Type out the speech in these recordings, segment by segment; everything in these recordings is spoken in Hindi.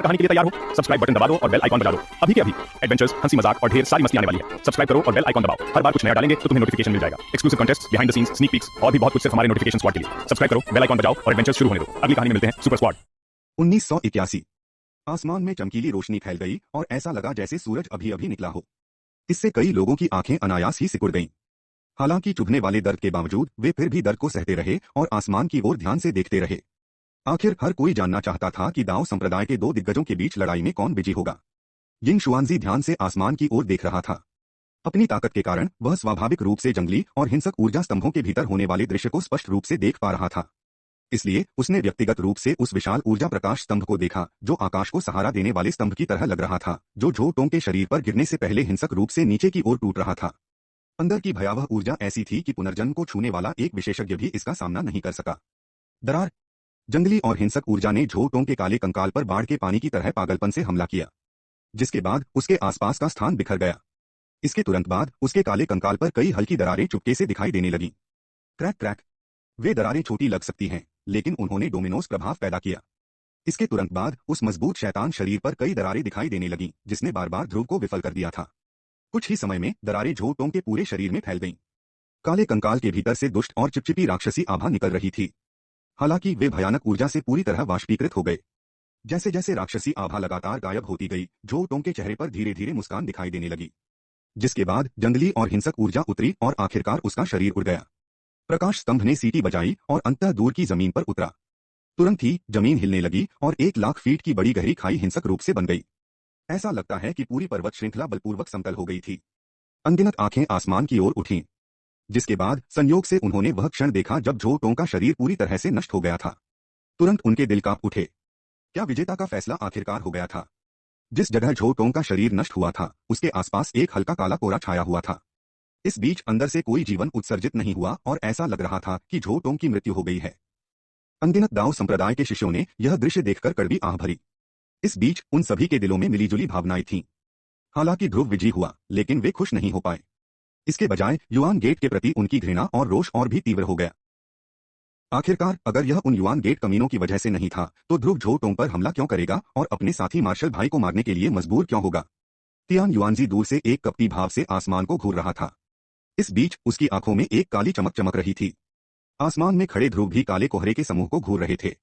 कहानी के लिए तैयार हो? सब्सक्राइब बटन दबा दो और बेल आइकॉन बजा दो। अभी के अभी एडवेंचर्स, हंसी मजाक और ढेर सारी मस्ती आने वाली है। सब्सक्राइब करो और बेल आइकॉन दबाओ। हर बार कुछ नया डालेंगे तो तुम्हें नोटिफिकेशन मिल जाएगा। Exclusive contest, behind the scenes, sneak peaks और भी बहुत कुछ सिर्फ हमारे नोटिफिकेशन स्क्वाड के लिए। सब्सक्राइब करो, बेल आइकॉन बजाओ और एडवेंचर्स शुरू होने दो। अगली कहानी में मिलते हैं सुपर स्क्वाड। 1981। आसमान में चमकीली रोशनी फैल गई और ऐसा लगा जैसे सूरज अभी अभी निकला हो। इससे कई लोगों की आंखें अनायास ही सिकुड़ गईं। हालांकि चुभने वाले दर्द के बावजूद वे फिर भी दर्द को सहते रहे और आसमान की ओर ध्यान से देखते रहे। आखिर हर कोई जानना चाहता था कि दाओ संप्रदाय के दो दिग्गजों के बीच लड़ाई में कौन विजयी होगा। यिंग शुआनजी ध्यान से आसमान की ओर देख रहा था। अपनी ताकत के कारण वह स्वाभाविक रूप से जंगली और हिंसक ऊर्जा स्तंभों के भीतर होने वाले दृश्य को स्पष्ट रूप से देख पा रहा था। इसलिए उसने व्यक्तिगत रूप से उस विशाल ऊर्जा प्रकाश स्तंभ को देखा जो आकाश को सहारा देने वाले स्तंभ की तरह लग रहा था, जो झो टोंग के शरीर पर गिरने से पहले हिंसक रूप से नीचे की ओर टूट रहा था। अंदर की भयावह ऊर्जा ऐसी थी कि पुनर्जन्म को छूने वाला एक विशेषज्ञ भी इसका सामना नहीं कर सका। दरार। जंगली और हिंसक ऊर्जा ने झो टोंग के काले कंकाल पर बाढ़ के पानी की तरह पागलपन से हमला किया, जिसके बाद उसके आसपास का स्थान बिखर गया। इसके तुरंत बाद उसके काले कंकाल पर कई हल्की दरारें चुपके से दिखाई देने लगीं। Crack crack. वे दरारें छोटी लग सकती हैं, लेकिन उन्होंने डोमिनोज प्रभाव पैदा किया। इसके तुरंत बाद उस मजबूत शैतान शरीर पर कई दरारें दिखाई देने लगीं, जिसने बार बार ध्रुव को विफल कर दिया था। कुछ ही समय में दरारें झो टोंग के पूरे शरीर में फैल गईं। काले कंकाल के भीतर से दुष्ट और चिपचिपी राक्षसी आभा निकल रही थी। हालांकि वे भयानक ऊर्जा से पूरी तरह वाष्पीकृत हो गए। जैसे जैसे राक्षसी आभा लगातार गायब होती गई, झो टोंग के चेहरे पर धीरे धीरे मुस्कान दिखाई देने लगी। जिसके बाद जंगली और हिंसक ऊर्जा उतरी और आखिरकार उसका शरीर उड़ गया। प्रकाश स्तंभ ने सीटी बजाई और अंततः दूर की जमीन पर उतरा। तुरंत ही जमीन हिलने लगी और 1 लाख फीट की बड़ी गहरी खाई हिंसक रूप से बन गई। ऐसा लगता है कि पूरी पर्वत श्रृंखला बलपूर्वक समतल हो गई थी। अनगिनत आंखें आसमान की ओर उठीं। जिसके बाद संयोग से उन्होंने वह क्षण देखा जब झो टोंग का शरीर पूरी तरह से नष्ट हो गया था। तुरंत उनके दिल कांप उठे। क्या विजेता का फैसला आखिरकार हो गया था? जिस जगह झो टोंग का शरीर नष्ट हुआ था, उसके आसपास एक हल्का काला कोहरा छाया हुआ था। इस बीच अंदर से कोई जीवन उत्सर्जित नहीं हुआ और ऐसा लग रहा था कि झो टोंग की मृत्यु हो गई है। अनगिनत दाओ संप्रदाय के शिष्यों ने यह दृश्य देखकर कड़वी आह भरी। इस बीच उन सभी के दिलों में मिलीजुली भावनाएं थीं। हालांकि ध्रुव विजयी हुआ, लेकिन वे खुश नहीं हो पाए। इसके बजाय युआन गेट के प्रति उनकी घृणा और रोष और भी तीव्र हो गया। आखिरकार अगर यह उन युआन गेट कमीनों की वजह से नहीं था, तो ध्रुव झो टोंग पर हमला क्यों करेगा और अपने साथी मार्शल भाई को मारने के लिए मजबूर क्यों होगा? तियान युआनजी दूर से एक कपटी भाव से आसमान को घूर रहा था। इस बीच उसकी आंखों में एक काली चमक चमक रही थी। आसमान में खड़े ध्रुव भी काले कोहरे के समूह को घूर रहे थे।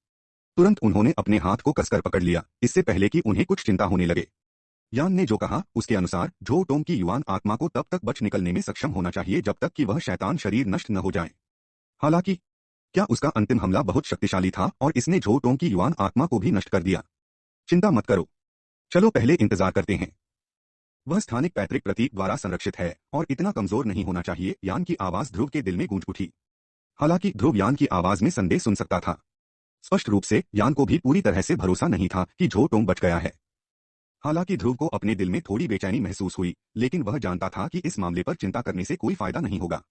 तुरंत उन्होंने अपने हाथ को कसकर पकड़ लिया, इससे पहले कि उन्हें कुछ चिंता होने लगे। यान ने जो कहा उसके अनुसार झो टोंग की युआन आत्मा को तब तक बच निकलने में सक्षम होना चाहिए जब तक कि वह शैतान शरीर नष्ट न हो जाए। हालांकि क्या उसका अंतिम हमला बहुत शक्तिशाली था और इसने झो टोंग की युआन आत्मा को भी नष्ट कर दिया? चिंता मत करो, चलो पहले इंतजार करते हैं। वह स्थानिक पैतृक प्रतीक द्वारा संरक्षित है और इतना कमजोर नहीं होना चाहिए। यान की आवाज ध्रुव के दिल में गूंज उठी। हालांकि ध्रुव यान की आवाज में संदेह सुन सकता था। स्पष्ट रूप से यान को भी पूरी तरह से भरोसा नहीं था कि झो टोंग बच गया है। हालांकि ध्रुव को अपने दिल में थोड़ी बेचैनी महसूस हुई, लेकिन वह जानता था कि इस मामले पर चिंता करने से कोई फायदा नहीं होगा।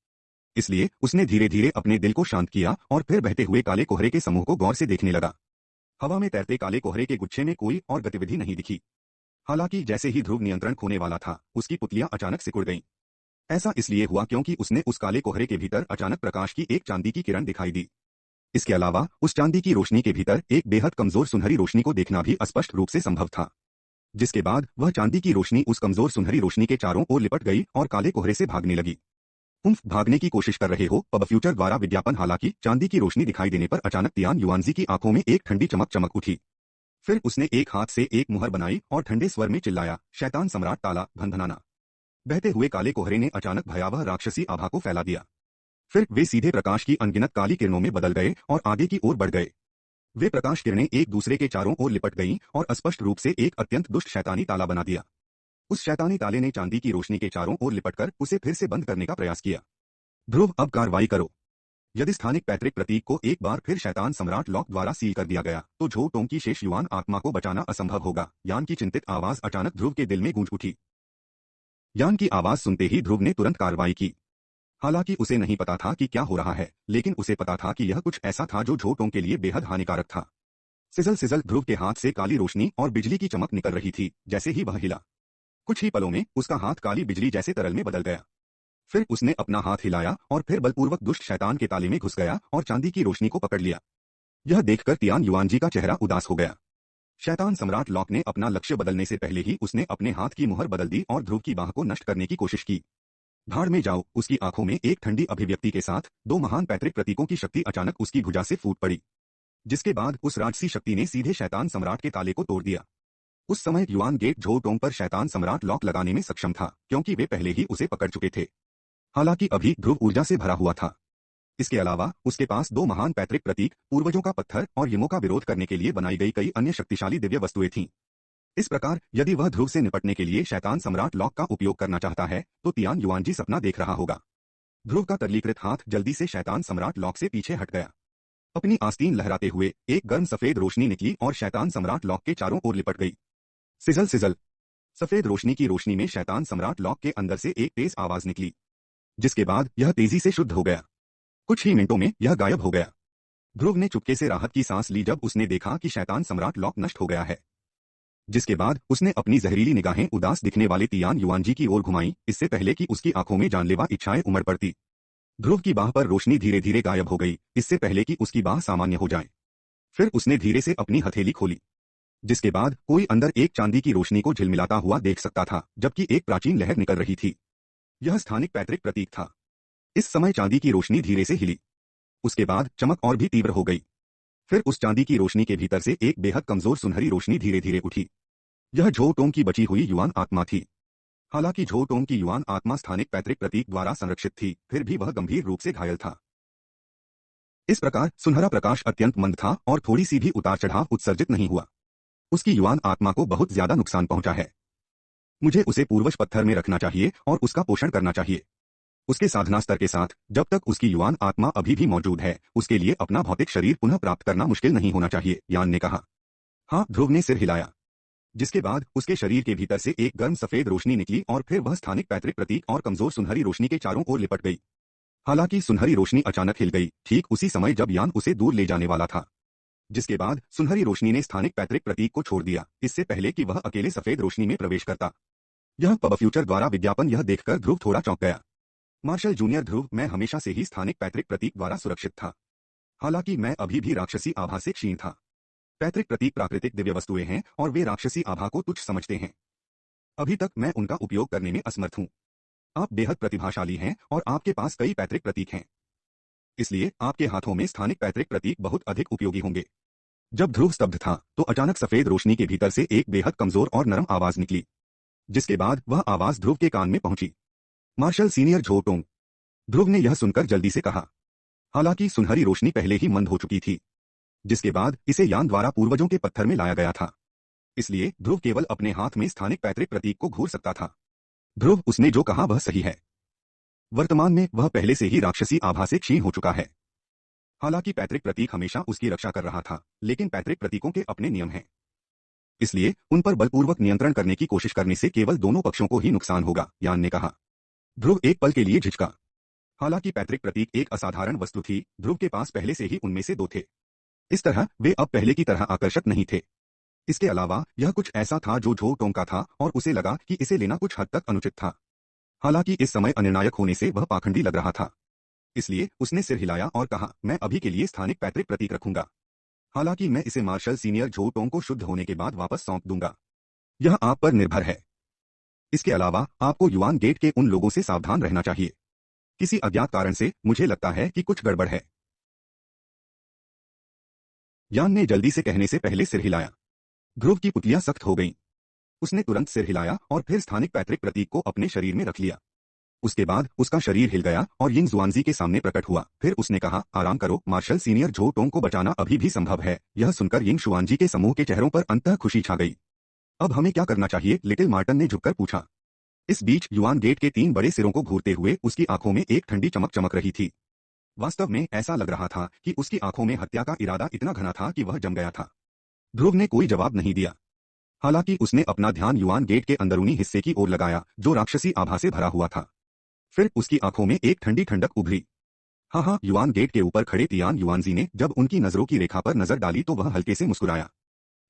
इसलिए उसने धीरे धीरे अपने दिल को शांत किया और फिर बहते हुए काले कोहरे के समूह को गौर से देखने लगा। हवा में तैरते काले कोहरे के गुच्छे में कोई और गतिविधि नहीं दिखी। हालांकि जैसे ही ध्रुव नियंत्रण खोने वाला था, उसकी पुतलियां अचानक सिकुड़ गईं। ऐसा इसलिए हुआ क्योंकि उसने उस काले कोहरे के भीतर अचानक प्रकाश की एक चांदी की किरण दिखाई दी। इसके अलावा उस चांदी की रोशनी के भीतर एक बेहद कमजोर सुनहरी रोशनी को देखना भी अस्पष्ट रूप से संभव था। जिसके बाद वह चांदी की रोशनी उस कमजोर सुनहरी रोशनी के चारों ओर लिपट गई और काले कोहरे से भागने लगी। भागने की कोशिश कर रहे हो पब फ्यूचर द्वारा विज्ञापन। हालांकि चांदी की रोशनी दिखाई देने पर अचानक तियान युआनजी की आंखों में एक ठंडी चमक चमक उठी। फिर उसने एक हाथ से एक मुहर बनाई और ठंडे स्वर में चिल्लाया, शैतान सम्राट ताला भनभनाना। बहते हुए काले कोहरे ने अचानक भयावह राक्षसी आभा को फैला दिया। फिर वे सीधे प्रकाश की अनगिनत काली किरणों में बदल गए और आगे की ओर बढ़ गए। वे प्रकाश किरणें एक दूसरे के चारों ओर लिपट गईं और स्पष्ट रूप से एक अत्यंत दुष्ट शैतानी ताला बना दिया। उस शैतानी ताले ने चांदी की रोशनी के चारों ओर लिपटकर उसे फिर से बंद करने का प्रयास किया। ध्रुव, अब कार्रवाई करो। यदि स्थानिक पैतृक प्रतीक को एक बार फिर शैतान सम्राट लॉक द्वारा सील कर दिया गया, तो झो टोंग की शेष युआन आत्मा को बचाना असंभव होगा। यान की चिंतित आवाज अचानक ध्रुव के दिल में गूंज उठी। यान की आवाज सुनते ही ध्रुव ने तुरंत कार्रवाई की। हालांकि उसे नहीं पता था कि क्या हो रहा है, लेकिन उसे पता था कि यह कुछ ऐसा था जो झो टोंग के लिए बेहद हानिकारक था। Sizzle sizzle. ध्रुव के हाथ से काली रोशनी और बिजली की चमक निकल रही थी। जैसे ही वह हिला, कुछ ही पलों में उसका हाथ काली बिजली जैसे तरल में बदल गया। फिर उसने अपना हाथ हिलाया और फिर बलपूर्वक दुष्ट शैतान के ताले में घुस गया और चांदी की रोशनी को पकड़ लिया। यह देखकर तियान युआनजी का चेहरा उदास हो गया। शैतान सम्राट लॉक ने अपना लक्ष्य बदलने से पहले ही उसने अपने हाथ की मुहर बदल दी और ध्रुव की बाह को नष्ट करने की कोशिश की। भाड़ में जाओ। उसकी आंखों में एक ठंडी अभिव्यक्ति के साथ दो महान पैतृक प्रतीकों की शक्ति अचानक उसकी भुजा से फूट पड़ी, जिसके बाद उस राजसी शक्ति ने सीधे शैतान सम्राट के ताले को तोड़ दिया। उस समय युआन गेट झो टोंग पर शैतान सम्राट लॉक लगाने में सक्षम था, क्योंकि वे पहले ही उसे पकड़ चुके थे। हालांकि अभी ध्रुव ऊर्जा से भरा हुआ था। इसके अलावा उसके पास दो महान पैतृक प्रतीक, पूर्वजों का पत्थर और यमों का विरोध करने के लिए बनाई गई कई अन्य शक्तिशाली दिव्य वस्तुएं थीं। इस प्रकार यदि वह ध्रुव से निपटने के लिए शैतान सम्राट लॉक का उपयोग करना चाहता है तो तियान युआनजी सपना देख रहा होगा। ध्रुव का तरलीकृत हाथ जल्दी से शैतान सम्राट लॉक से पीछे हट गया। अपनी आस्तीन लहराते हुए एक गर्म सफेद रोशनी निकली और शैतान सम्राट लॉक के चारों ओर लिपट गई। Sizzle sizzle. सफेद रोशनी की रोशनी में शैतान सम्राट लॉक के अंदर से एक तेज आवाज निकली, जिसके बाद यह तेजी से शुद्ध हो गया। कुछ ही मिनटों में यह गायब हो गया। ध्रुव ने चुपके से राहत की सांस ली जब उसने देखा कि शैतान सम्राट लॉक नष्ट हो गया है। जिसके बाद उसने अपनी जहरीली निगाहें उदास दिखने वाले तियान युआनजी की ओर घुमाई, इससे पहले कि उसकी आंखों में जानलेवा इच्छाएं उमड़ पड़ती। ध्रुव की बाह पर रोशनी धीरे धीरे गायब हो गई, इससे पहले कि उसकी बाह सामान्य हो जाए। फिर उसने धीरे से अपनी हथेली खोली, जिसके बाद कोई अंदर एक चांदी की रोशनी को झिलमिलाता हुआ देख सकता था, जबकि एक प्राचीन लहर निकल रही थी। यह स्थानिक पैतृक प्रतीक था। इस समय चांदी की रोशनी धीरे से हिली, उसके बाद चमक और भी तीव्र हो गई। फिर उस चांदी की रोशनी के भीतर से एक बेहद कमजोर सुनहरी रोशनी धीरे धीरे उठी। यह झो टोंग की बची हुई युआन आत्मा थी। हालांकि झो टोंग की युआन आत्मा स्थानिक पैतृक प्रतीक द्वारा संरक्षित थी, फिर भी वह गंभीर रूप से घायल था। इस प्रकार सुनहरा प्रकाश अत्यंत मंद था और थोड़ी सी भी उतार चढ़ाव उत्सर्जित नहीं हुआ। उसकी युआन आत्मा को बहुत ज्यादा नुकसान पहुंचा है। मुझे उसे पूर्वज पत्थर में रखना चाहिए और उसका पोषण करना चाहिए। उसके साधना स्तर के साथ जब तक उसकी युआन आत्मा अभी भी मौजूद है, उसके लिए अपना भौतिक शरीर पुनः प्राप्त करना मुश्किल नहीं होना चाहिए, यान ने कहा। हाँ, ध्रुव ने सिर हिलाया, जिसके बाद उसके शरीर के भीतर से एक गर्म सफेद रोशनी निकली और फिर वह स्थानिक पैतृक प्रतीक और कमजोर सुनहरी रोशनी के चारों ओर लिपट गई। हालांकि सुनहरी रोशनी अचानक हिल गई, ठीक उसी समय जब यान उसे दूर ले जाने वाला था। जिसके बाद सुनहरी रोशनी ने स्थानिक पैतृक प्रतीक को छोड़ दिया, इससे पहले कि वह अकेले सफेद रोशनी में प्रवेश करता। यह पब फ्यूचर द्वारा विज्ञापन यह देखकर ध्रुव थोड़ा चौंक गया। मार्शल जूनियर ध्रुव, मैं हमेशा से ही स्थानिक पैतृक प्रतीक द्वारा सुरक्षित था। हालांकि मैं अभी भी राक्षसी आभा से क्षीण था। पैतृक प्रतीक प्राकृतिक दिव्य वस्तुएं हैं और वे राक्षसी आभा को तुच्छ समझते हैं। अभी तक मैं उनका उपयोग करने में असमर्थ हूं। आप बेहद प्रतिभाशाली हैं और आपके पास कई पैतृक प्रतीक हैं, इसलिए आपके हाथों में स्थानिक पैतृक प्रतीक बहुत अधिक उपयोगी होंगे। जब ध्रुव स्तब्ध था तो अचानक सफेद रोशनी के भीतर से एक बेहद कमजोर और नरम आवाज निकली, जिसके बाद वह आवाज ध्रुव के कान में पहुंची। मार्शल सीनियर झो टोंग। ध्रुव ने यह सुनकर जल्दी से कहा। हालांकि सुनहरी रोशनी पहले ही मंद हो चुकी थी, जिसके बाद इसे यान द्वारा पूर्वजों के पत्थर में लाया गया था, इसलिए ध्रुव केवल अपने हाथ में स्थानिक पैतृक प्रतीक को घूर सकता था। ध्रुव, उसने जो कहा वह सही है। वर्तमान में वह पहले से ही राक्षसी आभा से क्षीण हो चुका है। हालांकि पैतृक प्रतीक हमेशा उसकी रक्षा कर रहा था, लेकिन पैतृक प्रतीकों के अपने नियम हैं, इसलिए उन पर बलपूर्वक नियंत्रण करने की कोशिश करने से केवल दोनों पक्षों को ही नुकसान होगा, यान ने कहा। ध्रुव एक पल के लिए झिझका। हालांकि पैतृक प्रतीक एक असाधारण वस्तु थी, ध्रुव के पास पहले से ही उनमें से दो थे। इस तरह वे अब पहले की तरह आकर्षक नहीं थे। इसके अलावा यह कुछ ऐसा था जो झो टोंग का था और उसे लगा कि इसे लेना कुछ हद तक अनुचित था। हालांकि इस समय अनिर्णायक होने से वह पाखंडी लग रहा था, इसलिए उसने सिर हिलाया और कहा, मैं अभी के लिए स्थानिक पैतृक प्रतीक रखूंगा। हालांकि मैं इसे मार्शल सीनियर झो टोंग को शुद्ध होने के बाद वापस सौंप दूंगा। यह आप पर निर्भर है। इसके अलावा आपको युआन गेट के उन लोगों से सावधान रहना चाहिए। किसी अज्ञात कारण से मुझे लगता है कि कुछ गड़बड़ है। यान ने जल्दी से कहने से पहले सिर हिलाया। ध्रुव की पुतलियां सख्त हो गईं। उसने तुरंत सिर हिलाया और फिर स्थानिक पैतृक प्रतीक को अपने शरीर में रख लिया। उसके बाद उसका शरीर हिल गया और यिंग जुआनजी के सामने प्रकट हुआ। फिर उसने कहा, आराम करो, मार्शल सीनियर झो टोंग को बचाना अभी भी संभव है। यह सुनकर यिंग शुआनजी के समूह के चेहरों पर अंततः खुशी छा गई। अब हमें क्या करना चाहिए? लिटिल मार्टन ने झुककर पूछा। इस बीच युआन गेट के 3 बड़े सिरों को घूरते हुए उसकी आंखों में एक ठंडी चमक चमक रही थी। वास्तव में ऐसा लग रहा था कि उसकी आंखों में हत्या का इरादा इतना घना था कि वह जम गया था। ध्रुव ने कोई जवाब नहीं दिया। हालांकि उसने अपना ध्यान युआन गेट के अंदरूनी हिस्से की ओर लगाया, जो राक्षसी आभा से भरा हुआ था। फिर उसकी आंखों में एक ठंडी ठंडक उभरी। हाँ, युआन गेट के ऊपर खड़े तियान युआनजी ने जब उनकी नजरों की रेखा पर नजर डाली तो वह हल्के से मुस्कुराया।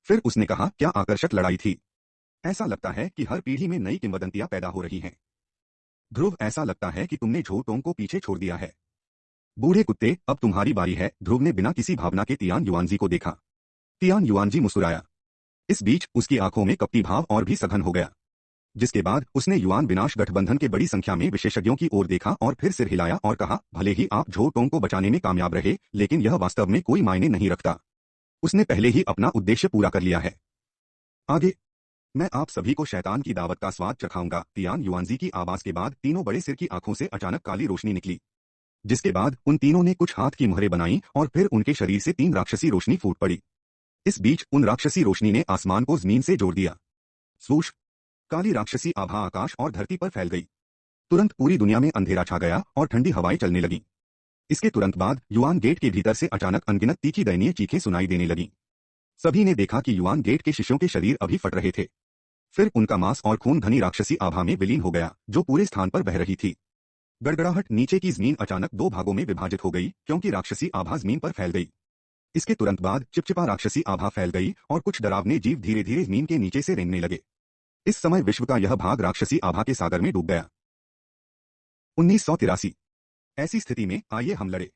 फिर उसने कहा, क्या आकर्षक लड़ाई थी। ऐसा लगता है कि हर पीढ़ी में नई किंवदंतियां पैदा हो रही हैं। ध्रुव, ऐसा लगता है कि तुमने झो टोंग को पीछे छोड़ दिया है। बूढ़े कुत्ते, अब तुम्हारी बारी है। ध्रुव ने बिना किसी भावना के तियान युआनजी को देखा। तियान युआनजी मुस्कुराया। इस बीच उसकी आंखों में कपटी भाव और भी सघन हो गया, जिसके बाद उसने युआन विनाश गठबंधन के बड़ी संख्या में विशेषज्ञों की ओर देखा और फिर सिर हिलाया और कहा, भले ही आप झो टोंग को बचाने में कामयाब रहे, लेकिन यह वास्तव में कोई मायने नहीं रखता। उसने पहले ही अपना उद्देश्य पूरा कर लिया है। आगे मैं आप सभी को शैतान की दावत का स्वाद चखाऊंगा। तियान युआनजी की आवाज के बाद तीनों बड़े सिर की आंखों से अचानक काली रोशनी निकली, जिसके बाद उन तीनों ने कुछ हाथ की मुहरें बनाई और फिर उनके शरीर से 3 राक्षसी रोशनी फूट पड़ी। इस बीच उन राक्षसी रोशनी ने आसमान को जमीन से जोड़ दिया। स्वूश! काली राक्षसी आभा आकाश और धरती पर फैल गई। तुरंत पूरी दुनिया में अंधेरा छा गया और ठंडी हवाएं चलने लगीं। इसके तुरंत बाद युआन गेट के भीतर से अचानक अनगिनत तीखी दयनीय चीखें सुनाई देने लगीं। सभी ने देखा कि युआन गेट के शिष्यों के शरीर अभी फट रहे थे। फिर उनका मांस और खून घनी राक्षसी आभा में विलीन हो गया, जो पूरे स्थान पर बह रही थी। गड़गड़ाहट नीचे की जमीन अचानक 2 भागों में विभाजित हो गई, क्योंकि राक्षसी आभा जमीन पर फैल गई। इसके तुरंत बाद चिपचिपा राक्षसी आभा फैल गई और कुछ डरावने जीव धीरे धीरे जमीन के नीचे से रेंगने लगे। इस समय विश्व का यह भाग राक्षसी आभा के सागर में डूब गया। 1983। ऐसी स्थिति में आइए हम लड़े।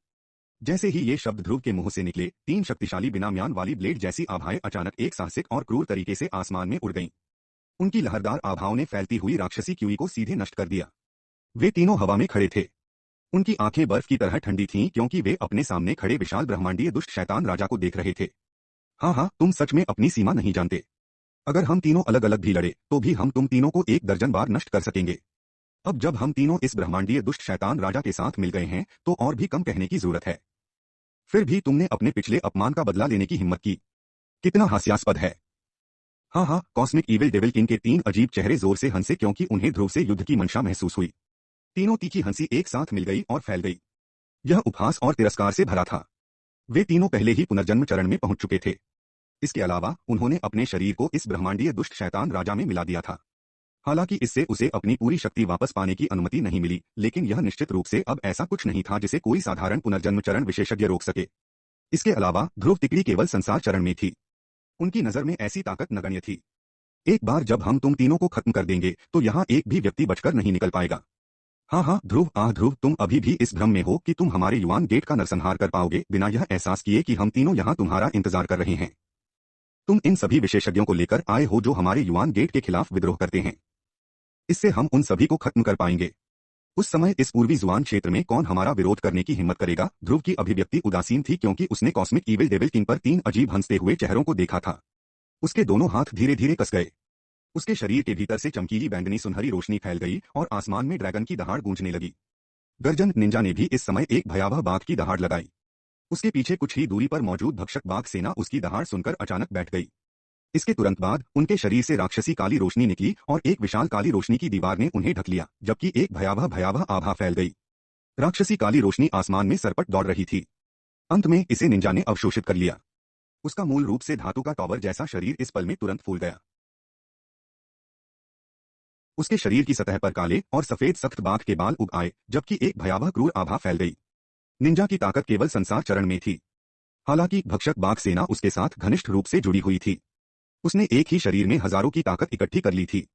जैसे ही ये शब्द ध्रुव के मुंह से निकले, 3 शक्तिशाली बिना म्यान वाली ब्लेड जैसी आभाएं अचानक एक साहसिक और क्रूर तरीके से आसमान में उड़ गईं। उनकी लहरदार आभाओं ने फैलती हुई राक्षसी क्यूई को सीधे नष्ट कर दिया। वे तीनों हवा में खड़े थे। उनकी आंखें बर्फ की तरह ठंडी थीं, क्योंकि वे अपने सामने खड़े विशाल ब्रह्मांडीय दुष्ट शैतान राजा को देख रहे थे। हाँ, तुम सच में अपनी सीमा नहीं जानते। अगर हम तीनों अलग अलग भी लड़े तो भी हम तुम तीनों को 1 दर्जन बार नष्ट कर सकेंगे। अब जब हम तीनों इस ब्रह्मांडीय दुष्ट शैतान राजा के साथ मिल गए हैं तो और भी कम कहने की जरूरत है। फिर भी तुमने अपने पिछले अपमान का बदला लेने की हिम्मत की। कितना हास्यास्पद है। हाँ, कॉस्मिक ईविल डेविल किंग के 3 अजीब चेहरे जोर से हंसे, क्योंकि उन्हें ध्रुव से युद्ध की मंशा महसूस हुई। तीनों तीखी हंसी एक साथ मिल गई और फैल गई। यह उपहास और तिरस्कार से भरा था। वे तीनों पहले ही पुनर्जन्म चरण में पहुंच चुके थे। इसके अलावा उन्होंने अपने शरीर को इस ब्रह्मांडीय दुष्ट शैतान राजा में मिला दिया था। हालांकि इससे उसे अपनी पूरी शक्ति वापस पाने की अनुमति नहीं मिली, लेकिन यह निश्चित रूप से अब ऐसा कुछ नहीं था जिसे कोई साधारण पुनर्जन्म चरण विशेषज्ञ रोक सके। इसके अलावा ध्रुव तिकड़ी केवल संसार चरण में थी। उनकी नजर में ऐसी ताकत नगण्य थी। एक बार जब हम तुम तीनों को खत्म कर देंगे तो यहाँ एक भी व्यक्ति बचकर नहीं निकल पाएगा। हाँ, ध्रुव, तुम अभी भी इस भ्रम में हो कि तुम हमारे युआन गेट का नरसंहार कर पाओगे, बिना यह एहसास किए कि हम तीनों यहाँ तुम्हारा इंतजार कर रहे हैं। तुम इन सभी विशेषज्ञों को लेकर आए हो जो हमारे युआन गेट के खिलाफ विद्रोह करते हैं। इससे हम उन सभी को खत्म कर पाएंगे। उस समय इस पूर्वी जुआन क्षेत्र में कौन हमारा विरोध करने की हिम्मत करेगा? ध्रुव की अभिव्यक्ति उदासीन थी, क्योंकि उसने कॉस्मिक ईविल डेविल किंग पर 3 अजीब हंसते हुए चेहरों को देखा था। उसके दोनों हाथ धीरे धीरे कस गए। उसके शरीर के भीतर से चमकीली बैंगनी सुनहरी रोशनी फैल गई और आसमान में ड्रैगन की दहाड़ गूंजने लगी। गर्जन निंजा ने भी इस समय एक भयावह बाघ की दहाड़ लगाई। उसके पीछे कुछ ही दूरी पर मौजूद भक्षक बाघ सेना उसकी दहाड़ सुनकर अचानक बैठ गई। इसके तुरंत बाद उनके शरीर से राक्षसी काली रोशनी निकली और एक विशाल काली रोशनी की दीवार ने उन्हें ढक लिया, जबकि एक भयावह आभा फैल गई। राक्षसी काली रोशनी आसमान में सरपट दौड़ रही थी। अंत में इसे निंजा ने अवशोषित कर लिया। उसका मूल रूप से धातु का टॉवर जैसा शरीर इस पल में तुरंत फूल गया। उसके शरीर की सतह पर काले और सफेद सख्त बाघ के बाल उग आए, जबकि एक भयावह क्रूर आभा फैल गई। निंजा की ताकत केवल संसार चरण में थी। हालांकि भक्षक बाघ सेना उसके साथ घनिष्ठ रूप से जुड़ी हुई थी। उसने एक ही शरीर में हजारों की ताकत इकट्ठी कर ली थी।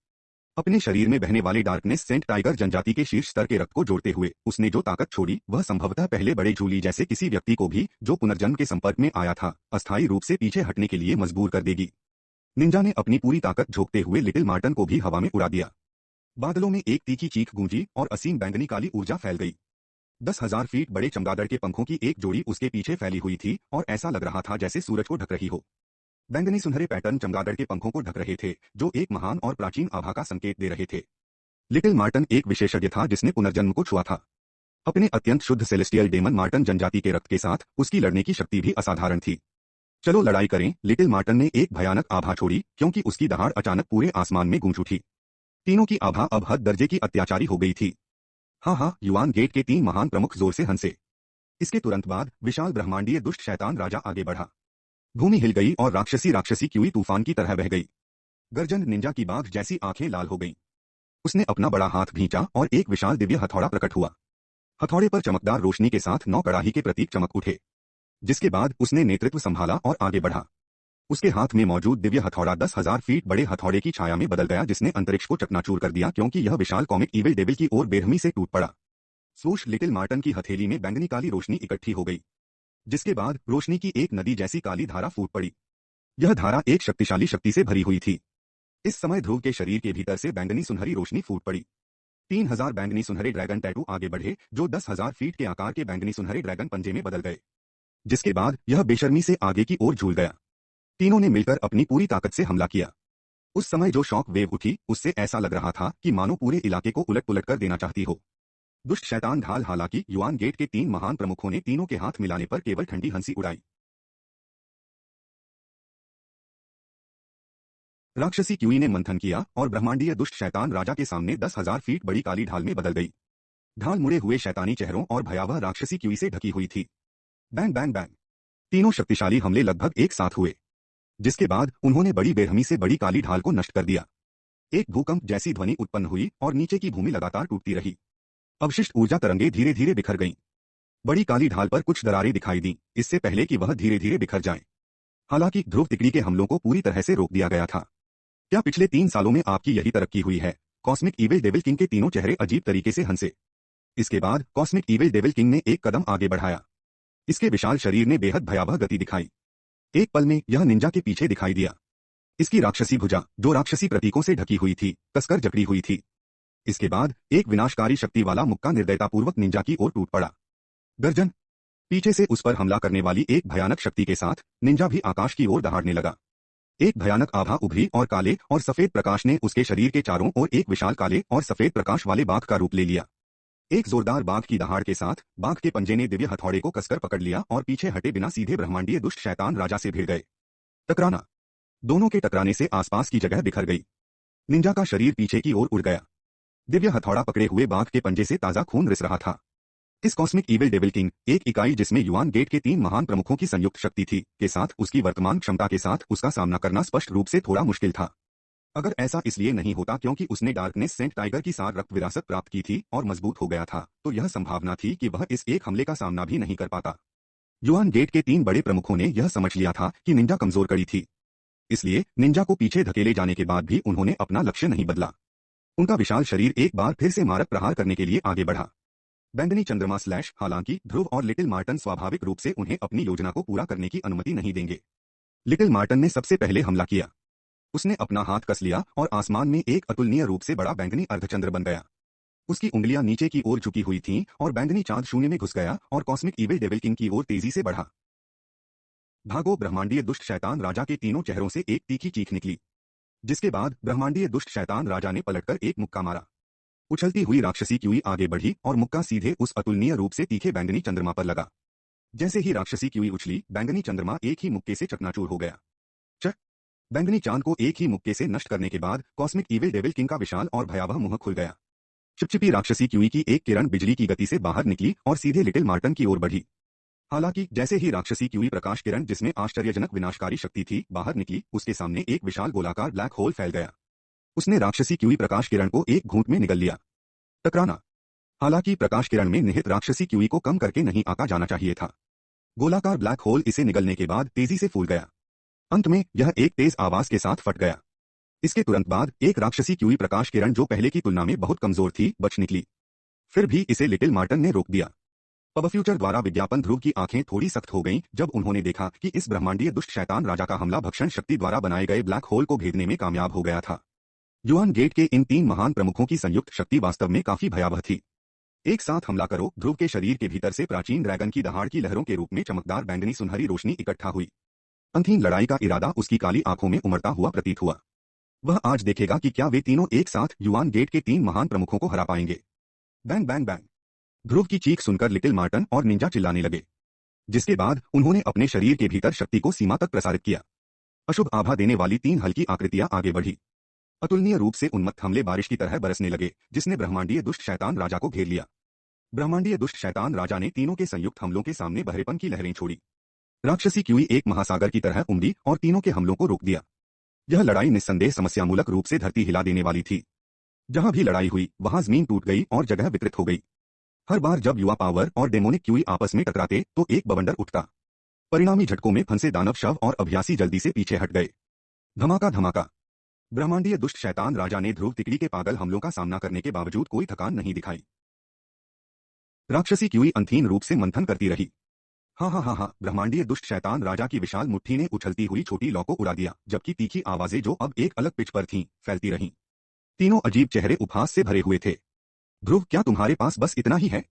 अपने शरीर में बहने वाले डार्कनेस सेंट टाइगर जनजाति के शीर्ष स्तर के रक्त को जोड़ते हुए उसने जो ताकत छोड़ी, वह संभवतः पहले बड़े झूली जैसे किसी व्यक्ति को भी जो पुनर्जन्म के संपर्क में आया था, अस्थायी रूप से पीछे हटने के लिए मजबूर कर देगी। निंजा ने अपनी पूरी ताकत झोंकते हुए लिटिल मार्टन को भी हवा में उड़ा दिया। बादलों में एक तीखी चीख गूंजी और असीम बैंगनी काली ऊर्जा फैल गई। 10,000 फीट बड़े चमगादड़ के पंखों की एक जोड़ी उसके पीछे फैली हुई थी और ऐसा लग रहा था जैसे सूरज को ढक रही हो। बैंगनी सुनहरे पैटर्न चमगादड़ के पंखों को ढक रहे थे, जो एक महान और प्राचीन आभा का संकेत दे रहे थे। लिटिल मार्टन एक विशेषज्ञ था जिसने पुनर्जन्म को छुआ था। अपने अत्यंत शुद्ध सेलेस्टियल डेमन मार्टन जनजाति के रक्त के साथ उसकी लड़ने की शक्ति भी असाधारण थी। चलो लड़ाई करें, लिटिल मार्टन ने एक भयानक आभा छोड़ी, क्योंकि उसकी दहाड़ अचानक पूरे आसमान में गूंज उठी। तीनों की आभा अब हद दर्जे की अत्याचारी हो गई थी। हाँ, युआन गेट के 3 महान प्रमुख जोर से हंसे। इसके तुरंत बाद विशाल ब्रह्मांडीय दुष्ट शैतान राजा आगे बढ़ा। भूमि हिल गई और राक्षसी क्यूई तूफान की तरह बह गई। गर्जन निंजा की बाघ जैसी आंखें लाल हो गईं। उसने अपना बड़ा हाथ भींचा और एक विशाल दिव्य हथौड़ा प्रकट हुआ। हथौड़े पर चमकदार रोशनी के साथ 9 कड़ाही के प्रतीक चमक उठे। जिसके बाद उसने नेतृत्व संभाला और आगे बढ़ा। उसके हाथ में मौजूद दिव्य हथौड़ा 10,000 फीट बड़े हथौड़े की छाया में बदल गया, जिसने अंतरिक्ष को चकनाचूर कर दिया, क्योंकि यह विशाल कॉमिक ईविल डेविल की ओर बेरहमी से टूट पड़ा। स्वूश! लिटिल मार्टन की हथेली में बैंगनी काली रोशनी इकट्ठी हो गई, जिसके बाद रोशनी की एक नदी जैसी काली धारा फूट पड़ी। यह धारा एक शक्तिशाली शक्ति से भरी हुई थी। इस समय ध्रुव के शरीर के भीतर से बैंगनी सुनहरी रोशनी फूट पड़ी। 3000 बैंगनी सुनहरे ड्रैगन टैटू आगे बढ़े, जो 10,000 फीट के आकार के बैंगनी सुनहरे ड्रैगन पंजे में बदल गए, जिसके बाद यह बेशर्मी से आगे की ओर झूल गया। तीनों ने मिलकर अपनी पूरी ताकत से हमला किया। उस समय जो शॉक वेव उठी, उससे ऐसा लग रहा था कि मानो पूरे इलाके को उलट पुलट कर देना चाहती हो। दुष्ट शैतान ढाल। हालांकि युआन गेट के 3 महान प्रमुखों ने तीनों के हाथ मिलाने पर केवल ठंडी हंसी उड़ाई। राक्षसी क्यूई ने मंथन किया और ब्रह्मांडीय दुष्ट शैतान राजा के सामने 10,000 फीट बड़ी काली ढाल में बदल गई। ढाल मुड़े हुए शैतानी चेहरों और भयावह राक्षसी क्यूई से ढकी हुई थी। बैंग बैंग बैंग, तीनों शक्तिशाली हमले लगभग एक साथ हुए, जिसके बाद उन्होंने बड़ी बेरहमी से बड़ी काली ढाल को नष्ट कर दिया। एक भूकंप जैसी ध्वनि उत्पन्न हुई और नीचे की भूमि लगातार टूटती रही। अवशिष्ट ऊर्जा तरंगे धीरे धीरे बिखर गईं। बड़ी काली ढाल पर कुछ दरारें दिखाई दीं, इससे पहले कि वह धीरे धीरे बिखर जाए। हालांकि ध्रुव तिकड़ी के हमलों को पूरी तरह से रोक दिया गया था। क्या पिछले 3 सालों में आपकी यही तरक्की हुई है? कॉस्मिक ईविल डेविल किंग के तीनों चेहरे अजीब तरीके से हंसे। इसके बाद कॉस्मिक ईविल डेविल किंग ने एक कदम आगे बढ़ाया। इसके विशाल शरीर ने बेहद भयावह गति दिखाई। एक पल में यह निंजा के पीछे दिखाई दिया। इसकी राक्षसी भुजा, जो राक्षसी प्रतीकों से ढकी हुई थी, कसकर जकड़ी हुई थी। इसके बाद एक विनाशकारी शक्ति वाला मुक्का निर्दयतापूर्वक निंजा की ओर टूट पड़ा। गर्जन। पीछे से उस पर हमला करने वाली एक भयानक शक्ति के साथ निंजा भी आकाश की ओर दहाड़ने लगा। एक भयानक आभा उभरी और काले और सफेद प्रकाश ने उसके शरीर के चारों ओर एक विशाल काले और सफेद प्रकाश वाले बाघ का रूप ले लिया। एक जोरदार बाघ की दहाड़ के साथ बाघ के पंजे ने दिव्य हथौड़े को कसकर पकड़ लिया और पीछे हटे बिना सीधे ब्रह्मांडीय दुष्ट शैतान राजा से भिड़ गए। टकराना। दोनों के टकराने से आसपास की जगह बिखर गई। निंजा का शरीर पीछे की ओर उड़ गया। दिव्य हथौड़ा पकड़े हुए बाघ के पंजे से ताजा खून रिस रहा था। इस कॉस्मिक ईविल डेविल किंग, एक इकाई जिसमें युआन गेट के 3 महान प्रमुखों की संयुक्त शक्ति थी, के साथ उसकी वर्तमान क्षमता के साथ उसका सामना करना स्पष्ट रूप से थोड़ा मुश्किल था। अगर ऐसा इसलिए नहीं होता क्योंकि उसने डार्कनेस सेंट टाइगर की सार रक्त विरासत प्राप्त की थी और मजबूत हो गया था, तो यह संभावना थी कि वह इस एक हमले का सामना भी नहीं कर पाता। युआन गेट के 3 बड़े प्रमुखों ने यह समझ लिया था कि निंजा कमजोर कड़ी थी। इसलिए निंजा को पीछे धकेले जाने के बाद भी उन्होंने अपना लक्ष्य नहीं बदला। उनका विशाल शरीर एक बार फिर से मारक प्रहार करने के लिए आगे बढ़ा। बैंगनी चंद्रमा स्लैश। हालांकि ध्रुव और लिटिल मार्टन स्वाभाविक रूप से उन्हें अपनी योजना को पूरा करने की अनुमति नहीं देंगे। लिटिल मार्टन ने सबसे पहले हमला किया। उसने अपना हाथ कस लिया और आसमान में एक अतुलनीय रूप से बड़ा बैंगनी अर्धचंद्र बन गया। उसकी उंगलियां नीचे की ओर झुकी हुई थीं और बैंगनी चांद शून्य में घुस गया और कॉस्मिक ईविल डेविल किंग की ओर तेजी से बढ़ा। भागो। ब्रह्मांडीय दुष्ट शैतान राजा के तीनों चेहरों से एक तीखी चीख निकली, जिसके बाद ब्रह्मांडीय दुष्ट शैतान राजा ने पलटकर एक मुक्का मारा। उछलती हुई राक्षसी क्यूई आगे बढ़ी और मुक्का सीधे उस अतुलनीय रूप से तीखे बैंगनी चंद्रमा पर लगा। जैसे ही राक्षसी क्यूई उछली, बैंगनी चंद्रमा एक ही मुक्के से चकनाचूर हो गया। बैंगनी चांद को एक ही मुक्के से नष्ट करने के बाद कॉस्मिक ईविल डेविल किंग का विशाल और भयावह मुंह खुल गया। चिपचिपी राक्षसी क्यूई की एक किरण बिजली की गति से बाहर निकली और सीधे लिटिल मार्टन की ओर बढ़ी। हालांकि जैसे ही राक्षसी क्यूई प्रकाश किरण, जिसमें आश्चर्यजनक विनाशकारी शक्ति थी, बाहर निकली, उसके सामने एक विशाल गोलाकार ब्लैक होल फैल गया। उसने राक्षसी क्यूई प्रकाश किरण को एक घूंट में निगल लिया। टकराना। हालांकि प्रकाश किरण में निहित राक्षसी क्यूई को कम करके नहीं आंका जाना चाहिए था। गोलाकार ब्लैक होल इसे निगलने के बाद तेजी से फूल गया। अंत में यह एक तेज आवाज के साथ फट गया। इसके तुरंत बाद एक राक्षसी क्यूई प्रकाश किरण, जो पहले की तुलना में बहुत कमजोर थी, बच निकली। फिर भी इसे लिटिल मार्टन ने रोक दिया। पब फ्यूचर द्वारा विज्ञापन। ध्रुव की आंखें थोड़ी सख्त हो गईं जब उन्होंने देखा कि इस ब्रह्मांडीय दुष्ट शैतान राजा का हमला भक्षण शक्ति द्वारा बनाए गए ब्लैक होल को भेदने में कामयाब हो गया था। युआन गेट के इन 3 महान प्रमुखों की संयुक्त शक्ति वास्तव में काफी भयावह थी। एक साथ हमला करो। ध्रुव के शरीर के भीतर से प्राचीन ड्रैगन की दहाड़ की लहरों के रूप में चमकदार बैंगनी सुनहरी रोशनी इकट्ठा हुई। अंतिम लड़ाई का इरादा उसकी काली आंखों में उमड़ता हुआ प्रतीत हुआ। वह आज देखेगा कि क्या वे तीनों एक साथ युआन गेट के 3 महान प्रमुखों को हरा पाएंगे। Bang bang bang. ध्रुव की चीख सुनकर लिटिल मार्टन और निंजा चिल्लाने लगे, जिसके बाद उन्होंने अपने शरीर के भीतर शक्ति को सीमा तक प्रसारित किया। अशुभ आभा देने वाली 3 हल्की आकृतियां आगे बढ़ी। अतुलनीय रूप से उन्मत्त हमले बारिश की तरह बरसने लगे, जिसने ब्रह्मांडीय दुष्ट शैतान राजा को घेर लिया। ब्रह्मांडीय दुष्ट शैतान राजा ने तीनों के संयुक्त हमलों के सामने बहरेपन की लहरें छोड़ी। राक्षसी क्यूई एक महासागर की तरह उमड़ी और तीनों के हमलों को रोक दिया। यह लड़ाई निस्संदेह समस्यामूलक रूप से धरती हिला देने वाली थी। जहां भी लड़ाई हुई, वहां जमीन टूट गई और जगह विकृत हो गई। हर बार जब युवा पावर और डेमोनिक क्यूई आपस में टकराते, तो एक बवंडर उठता। परिणामी झटकों में फंसे दानव शव और अभ्यासी जल्दी से पीछे हट गए। धमाका धमाका। ब्रह्मांडीय दुष्ट शैतान राजा ने ध्रुव तिकड़ी के पागल हमलों का सामना करने के बावजूद कोई थकान नहीं दिखाई। राक्षसी क्यूई अंधीन रूप से मंथन करती रही। हाँ हाँ हाँ हाँ, ब्रह्मांडीय दुष्ट शैतान राजा की विशाल मुट्ठी ने उछलती हुई छोटी लौ को उड़ा दिया, जबकि तीखी आवाजें जो अब एक अलग पिच पर थीं, फैलती रहीं। तीनों अजीब चेहरे उपहास से भरे हुए थे। ध्रुव, क्या तुम्हारे पास बस इतना ही है?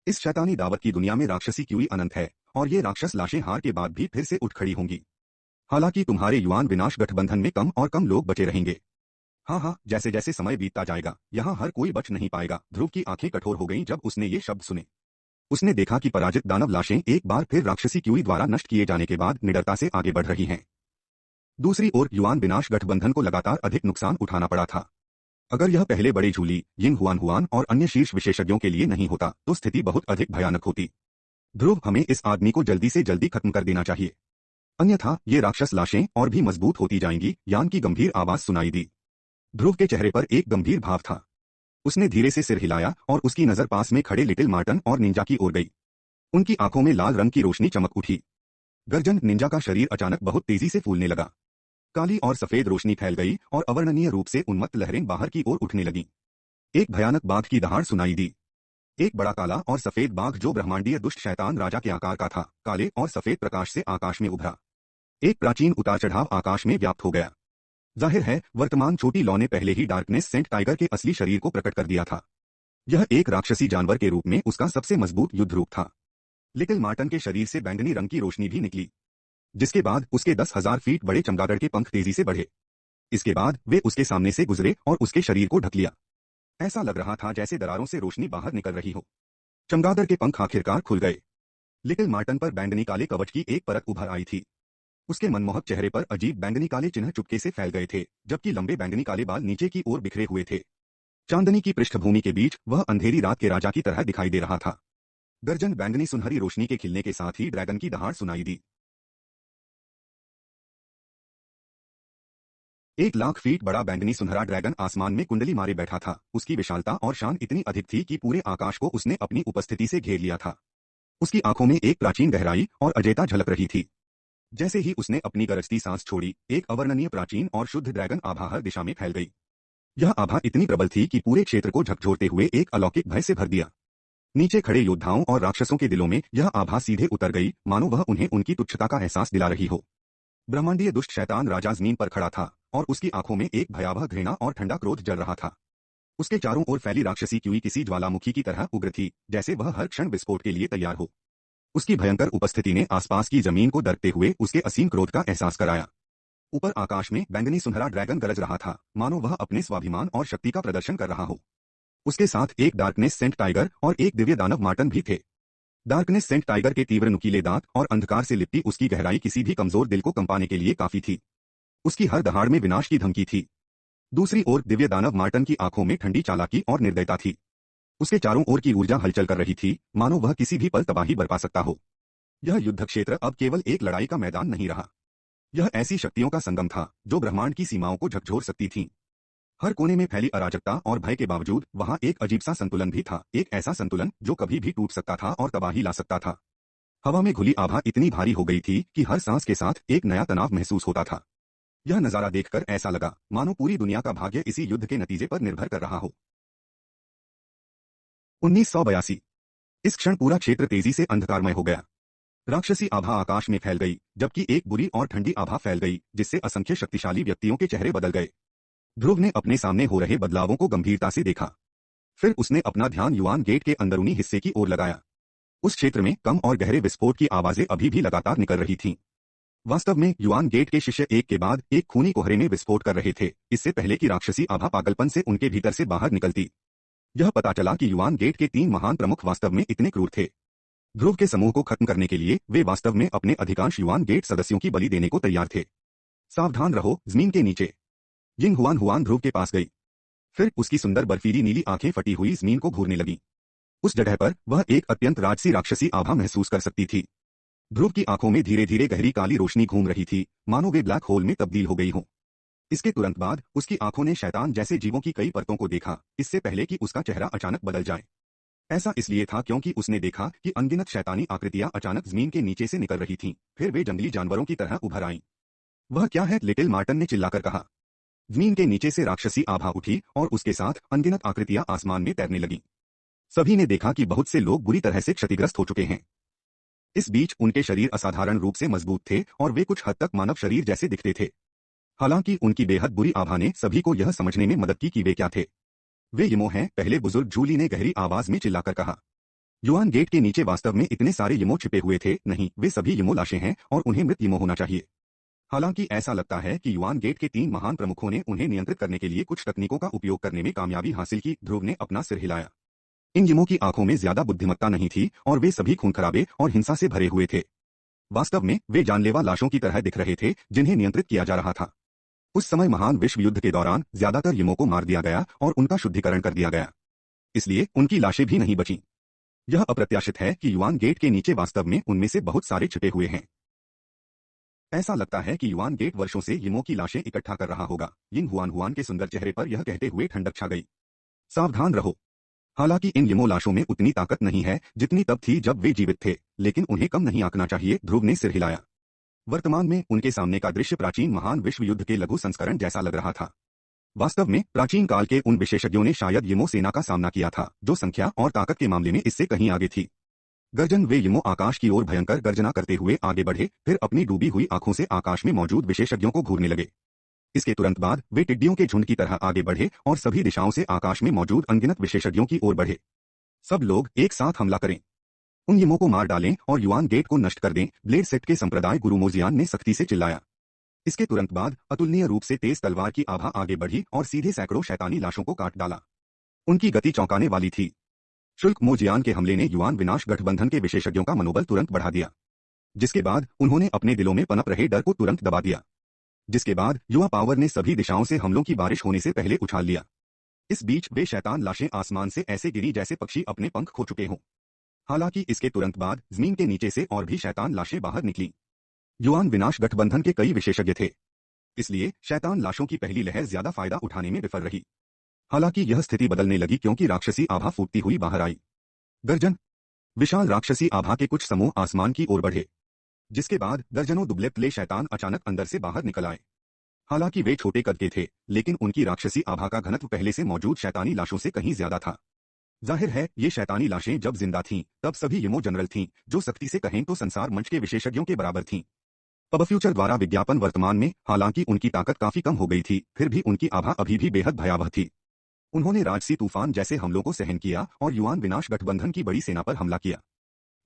इस शैतानी दावत की दुनिया में राक्षसी क्यूई अनंत है, और ये राक्षस लाशें हार के बाद भी फिर से उठ खड़ी होंगी। हालांकि तुम्हारे युवान विनाश गठबंधन में कम और कम लोग बचे रहेंगे। हाँ हाँ, जैसे जैसे समय बीतता जाएगा, यहाँ हर कोई बच नहीं पाएगा। ध्रुव की आंखें कठोर हो गईं जब उसने ये शब्द सुने। उसने देखा कि पराजित दानव लाशें एक बार फिर राक्षसी क्यूई द्वारा नष्ट किए जाने के बाद निडरता से आगे बढ़ रही हैं। दूसरी ओर युवान विनाश गठबंधन को लगातार अधिक नुकसान उठाना पड़ा था। अगर यह पहले बड़े झूली, यिंग हुआन हुआन और अन्य शीर्ष विशेषज्ञों के लिए नहीं होता तो स्थिति बहुत अधिक भयानक होती। ध्रुव, हमें इस आदमी को जल्दी से जल्दी खत्म कर देना चाहिए, अन्यथा ये राक्षस लाशें और भी मजबूत होती जाएंगी। यान की गंभीर आवाज सुनाई दी। ध्रुव के चेहरे पर एक गंभीर भाव था। उसने धीरे से सिर हिलाया और उसकी नजर पास में खड़े लिटिल मार्टन और निंजा की ओर गई। उनकी आंखों में लाल रंग की रोशनी चमक उठी। गर्जन निंजा का शरीर अचानक बहुत तेजी से फूलने लगा। काली और सफेद रोशनी फैल गई और अवर्णनीय रूप से उन्मत्त लहरें बाहर की ओर उठने लगीं। एक भयानक बाघ की दहाड़ सुनाई दी। एक बड़ा काला और सफेद बाघ जो ब्रह्मांडीय दुष्ट शैतान राजा के आकार का था, काले और सफेद प्रकाश से आकाश में उभरा। एक प्राचीन उतार चढ़ाव आकाश में व्याप्त हो गया। जाहिर है, वर्तमान छोटी लौ ने पहले ही डार्कनेस सेंट टाइगर के असली शरीर को प्रकट कर दिया था। यह एक राक्षसी जानवर के रूप में उसका सबसे मजबूत युद्ध रूप था। लिटिल मार्टन के शरीर से बैंगनी रंग की रोशनी भी निकली, जिसके बाद उसके 10,000 फीट बड़े चमगादड़ के पंख तेजी से बढ़े। इसके बाद वे उसके सामने से गुजरे और उसके शरीर को ढक लिया। ऐसा लग रहा था जैसे दरारों से रोशनी बाहर निकल रही हो। चमगादड़ के पंख आखिरकार खुल गए। लिटिल मार्टन पर बैंगनी काले कवच की एक परत उभर आई थी। उसके मनमोहक चेहरे पर अजीब बैंगनी काले चिन्ह चुपके से फैल गए थे, जबकि लंबे बैंगनी काले बाल नीचे की ओर बिखरे हुए थे। चांदनी की पृष्ठभूमि के बीच वह अंधेरी रात के राजा की तरह दिखाई दे रहा था। गर्जन बैंगनी सुनहरी रोशनी के खिलने के साथ ही ड्रैगन की दहाड़ सुनाई दी। 1,00,000 फीट बड़ा बैंगनी सुनहरा ड्रैगन आसमान में कुंडली मारे बैठा था। उसकी विशालता और शान इतनी अधिक थी कि पूरे आकाश को उसने अपनी उपस्थिति से घेर लिया था। उसकी आंखों में एक प्राचीन गहराई और अजेयता झलक रही थी। जैसे ही उसने अपनी गरजती सांस छोड़ी, एक अवर्णनीय प्राचीन और शुद्ध ड्रैगन आभा हर दिशा में फैल गई। यह आभा इतनी प्रबल थी कि पूरे क्षेत्र को झकझोरते हुए एक अलौकिक भय से भर दिया। नीचे खड़े योद्धाओं और राक्षसों के दिलों में यह आभा सीधे उतर गई, मानो वह उन्हें उनकी तुच्छता का एहसास दिला रही हो। ब्रह्मांडीय दुष्ट शैतान राजा जमीन पर खड़ा था और उसकी आंखों में एक भयावह घृणा और ठंडा क्रोध जल रहा था। उसके चारों ओर फैली राक्षसी क्यूई किसी ज्वालामुखी की तरह उग्र थी, जैसे वह हर क्षण विस्फोट के लिए तैयार हो। उसकी भयंकर उपस्थिति ने आसपास की जमीन को दरकते हुए उसके असीम क्रोध का एहसास कराया। ऊपर आकाश में बैंगनी सुनहरा ड्रैगन गरज रहा था, मानो वह अपने स्वाभिमान और शक्ति का प्रदर्शन कर रहा हो। उसके साथ एक डार्कनेस सेंट टाइगर और एक दिव्य दानव मार्टन भी थे। डार्कनेस सेंट टाइगर के तीव्र नुकीले दांत और अंधकार से लिपटी उसकी गहराई किसी भी कमजोर दिल को कंपाने के लिए काफी थी। उसकी हर दहाड़ में विनाश की धमकी थी। दूसरी ओर दिव्य दानव मार्टन की आंखों में ठंडी चालाकी और निर्दयता थी। उसके चारों ओर की ऊर्जा हलचल कर रही थी, मानो वह किसी भी पल तबाही बरपा सकता हो। यह युद्ध क्षेत्र अब केवल एक लड़ाई का मैदान नहीं रहा। यह ऐसी शक्तियों का संगम था जो ब्रह्मांड की सीमाओं को झकझोर सकती थीं। हर कोने में फैली अराजकता और भय के बावजूद वहां एक अजीब सा संतुलन भी था, एक ऐसा संतुलन जो कभी भी टूट सकता था और तबाही ला सकता था। हवा में घुली आभा इतनी भारी हो गई थी कि हर सांस के साथ एक नया तनाव महसूस होता था। यह नजारा देखकर ऐसा लगा मानो पूरी दुनिया का भाग्य इसी युद्ध के नतीजे पर निर्भर कर रहा हो। 1982। इस क्षण पूरा क्षेत्र तेजी से अंधकारमय हो गया। राक्षसी आभा आकाश में फैल गई, जबकि एक बुरी और ठंडी आभा फैल गई, जिससे असंख्य शक्तिशाली व्यक्तियों के चेहरे बदल गए। ध्रुव ने अपने सामने हो रहे बदलावों को गंभीरता से देखा। फिर उसने अपना ध्यान युआन गेट के अंदरूनी हिस्से की ओर लगाया। उस क्षेत्र में कम और गहरे विस्फोट की आवाजें अभी भी लगातार निकल रही थीं। वास्तव में युआन गेट के शिष्य एक के बाद एक खूनी कोहरे में विस्फोट कर रहे थे, इससे पहले कि राक्षसी आभा पागलपन से उनके भीतर से बाहर निकलती। यह पता चला कि युआन गेट के 3 महान प्रमुख वास्तव में इतने क्रूर थे। ध्रुव के समूह को खत्म करने के लिए वे वास्तव में अपने अधिकांश युआन गेट सदस्यों की बलि देने को तैयार थे। सावधान रहो, जमीन के नीचे। यिंग हुआन हुआन ध्रुव के पास गई। फिर उसकी सुंदर बर्फीली नीली आंखें फटी हुई जमीन को घूरने लगीं। उस जगह पर वह एक अत्यंत राजसी राक्षसी आभा महसूस कर सकती थी। ध्रुव की आंखों में धीरे धीरे गहरी काली रोशनी घूम रही थी, मानो वे ब्लैक होल में तब्दील हो गई हों। इसके तुरंत बाद उसकी आंखों ने शैतान जैसे जीवों की कई परतों को देखा, इससे पहले कि उसका चेहरा अचानक बदल जाए। ऐसा इसलिए था क्योंकि उसने देखा कि अनगिनत शैतानी आकृतियां अचानक जमीन के नीचे से निकल रही थीं, फिर वे जंगली जानवरों की तरह उभर आईं। वह क्या है? लिटिल मार्टन ने चिल्लाकर कहा। जमीन के नीचे से राक्षसी आभा उठी और उसके साथ अनगिनत आकृतियां आसमान में तैरने लगीं। सभी ने देखा कि बहुत से लोग बुरी तरह से क्षतिग्रस्त हो चुके हैं। इस बीच उनके शरीर असाधारण रूप से मजबूत थे और वे कुछ हद तक मानव शरीर जैसे दिखते थे। हालांकि उनकी बेहद बुरी आभा ने सभी को यह समझने में मदद की कि वे क्या थे। वे यमो हैं, पहले बुजुर्ग जूली ने गहरी आवाज में चिल्लाकर कहा। युआन गेट के नीचे वास्तव में इतने सारे यमो छिपे हुए थे, नहीं, वे सभी यमो लाशें हैं और उन्हें मृत यमो होना चाहिए। हालांकि ऐसा लगता है कि युआन गेट के 3 महान प्रमुखों ने उन्हें नियंत्रित करने के लिए कुछ तकनीकों का उपयोग करने में कामयाबी हासिल की। ध्रुव ने अपना सिर हिलाया। इन यमों की आंखों में ज्यादा बुद्धिमत्ता नहीं थी और वे सभी खून खराबे और हिंसा से भरे हुए थे। वास्तव में वे जानलेवा लाशों की तरह दिख रहे थे जिन्हें नियंत्रित किया जा रहा था। उस समय महान विश्व युद्ध के दौरान ज्यादातर यमों को मार दिया गया और उनका शुद्धिकरण कर दिया गया, इसलिए उनकी लाशें भी नहीं बचीं। यह अप्रत्याशित है कि युआन गेट के नीचे वास्तव में उनमें से बहुत सारे छिपे हुए हैं। ऐसा लगता है कि युआन गेट वर्षों से यमों की लाशें इकट्ठा कर रहा होगा। यिंग हुआन हुआन के सुंदर चेहरे पर यह कहते हुए ठंडक छा गई। सावधान रहो। हालांकि इन यमो लाशों में उतनी ताकत नहीं है जितनी तब थी जब वे जीवित थे, लेकिन उन्हें कम नहीं आंकना चाहिए। ध्रुव ने सिर हिलाया। वर्तमान में उनके सामने का दृश्य प्राचीन महान विश्व युद्ध के लघु संस्करण जैसा लग रहा था। वास्तव में प्राचीन काल के उन विशेषज्ञों ने शायद यमो सेना का सामना किया था जो संख्या और ताकत के मामले में इससे कहीं आगे थी। गर्जन, वे यमो आकाश की ओर भयंकर गर्जना करते हुए आगे बढ़े, फिर अपनी डूबी हुई आंखों से आकाश में मौजूद विशेषज्ञों को घूरने लगे। इसके तुरंत बाद वे टिड्डियों के झुंड की तरह आगे बढ़े और सभी दिशाओं से आकाश में मौजूद अनगिनत विशेषज्ञों की ओर बढ़े। सब लोग एक साथ हमला करें, उन यमों को मार डालें और युआन गेट को नष्ट कर दें, ब्लेड सेट के संप्रदाय गुरु मोजियान ने सख्ती से चिल्लाया। इसके तुरंत बाद अतुलनीय रूप से तेज तलवार की आभा आगे बढ़ी और सीधे सैकड़ों शैतानी लाशों को काट डाला। उनकी गति चौंकाने वाली थी। शुल्क मोजियान के हमले ने युआन विनाश गठबंधन के विशेषज्ञों का मनोबल तुरंत बढ़ा दिया, जिसके बाद उन्होंने अपने दिलों में पनप रहे डर को तुरंत दबा दिया। जिसके बाद युवा पावर ने सभी दिशाओं से हमलों की बारिश होने से पहले उछाल लिया। इस बीच वे शैतान लाशें आसमान से ऐसे गिरी जैसे पक्षी अपने पंख खो चुके हों। हालांकि इसके तुरंत बाद जमीन के नीचे से और भी शैतान लाशें बाहर निकली। युआन विनाश गठबंधन के कई विशेषज्ञ थे, इसलिए शैतान लाशों की पहली लहर ज्यादा फायदा उठाने में विफल रही। हालांकि यह स्थिति बदलने लगी क्योंकि राक्षसी आभा फूटती हुई बाहर आई। गर्जन, विशाल राक्षसी आभा के कुछ समूह आसमान की ओर बढ़े, जिसके बाद दर्जनों दुबले पतले शैतान अचानक अंदर से बाहर निकल आए। हालांकि वे छोटे कद के थे, लेकिन उनकी राक्षसी आभा का घनत्व पहले से मौजूद शैतानी लाशों से कहीं ज्यादा था। जाहिर है ये शैतानी लाशें जब जिंदा थीं, तब सभी यमो जनरल थीं, जो सख्ती से कहें तो संसार मंच के विशेषज्ञों के बराबर थीं। पब फ्यूचर द्वारा विज्ञापन वर्तमान में, हालांकि उनकी ताकत काफी कम हो गई थी, फिर भी उनकी आभा अभी भी बेहद भयावह थी। उन्होंने राजसी तूफान जैसे हमलों को सहन किया और युआन विनाश गठबंधन की बड़ी सेना पर हमला किया,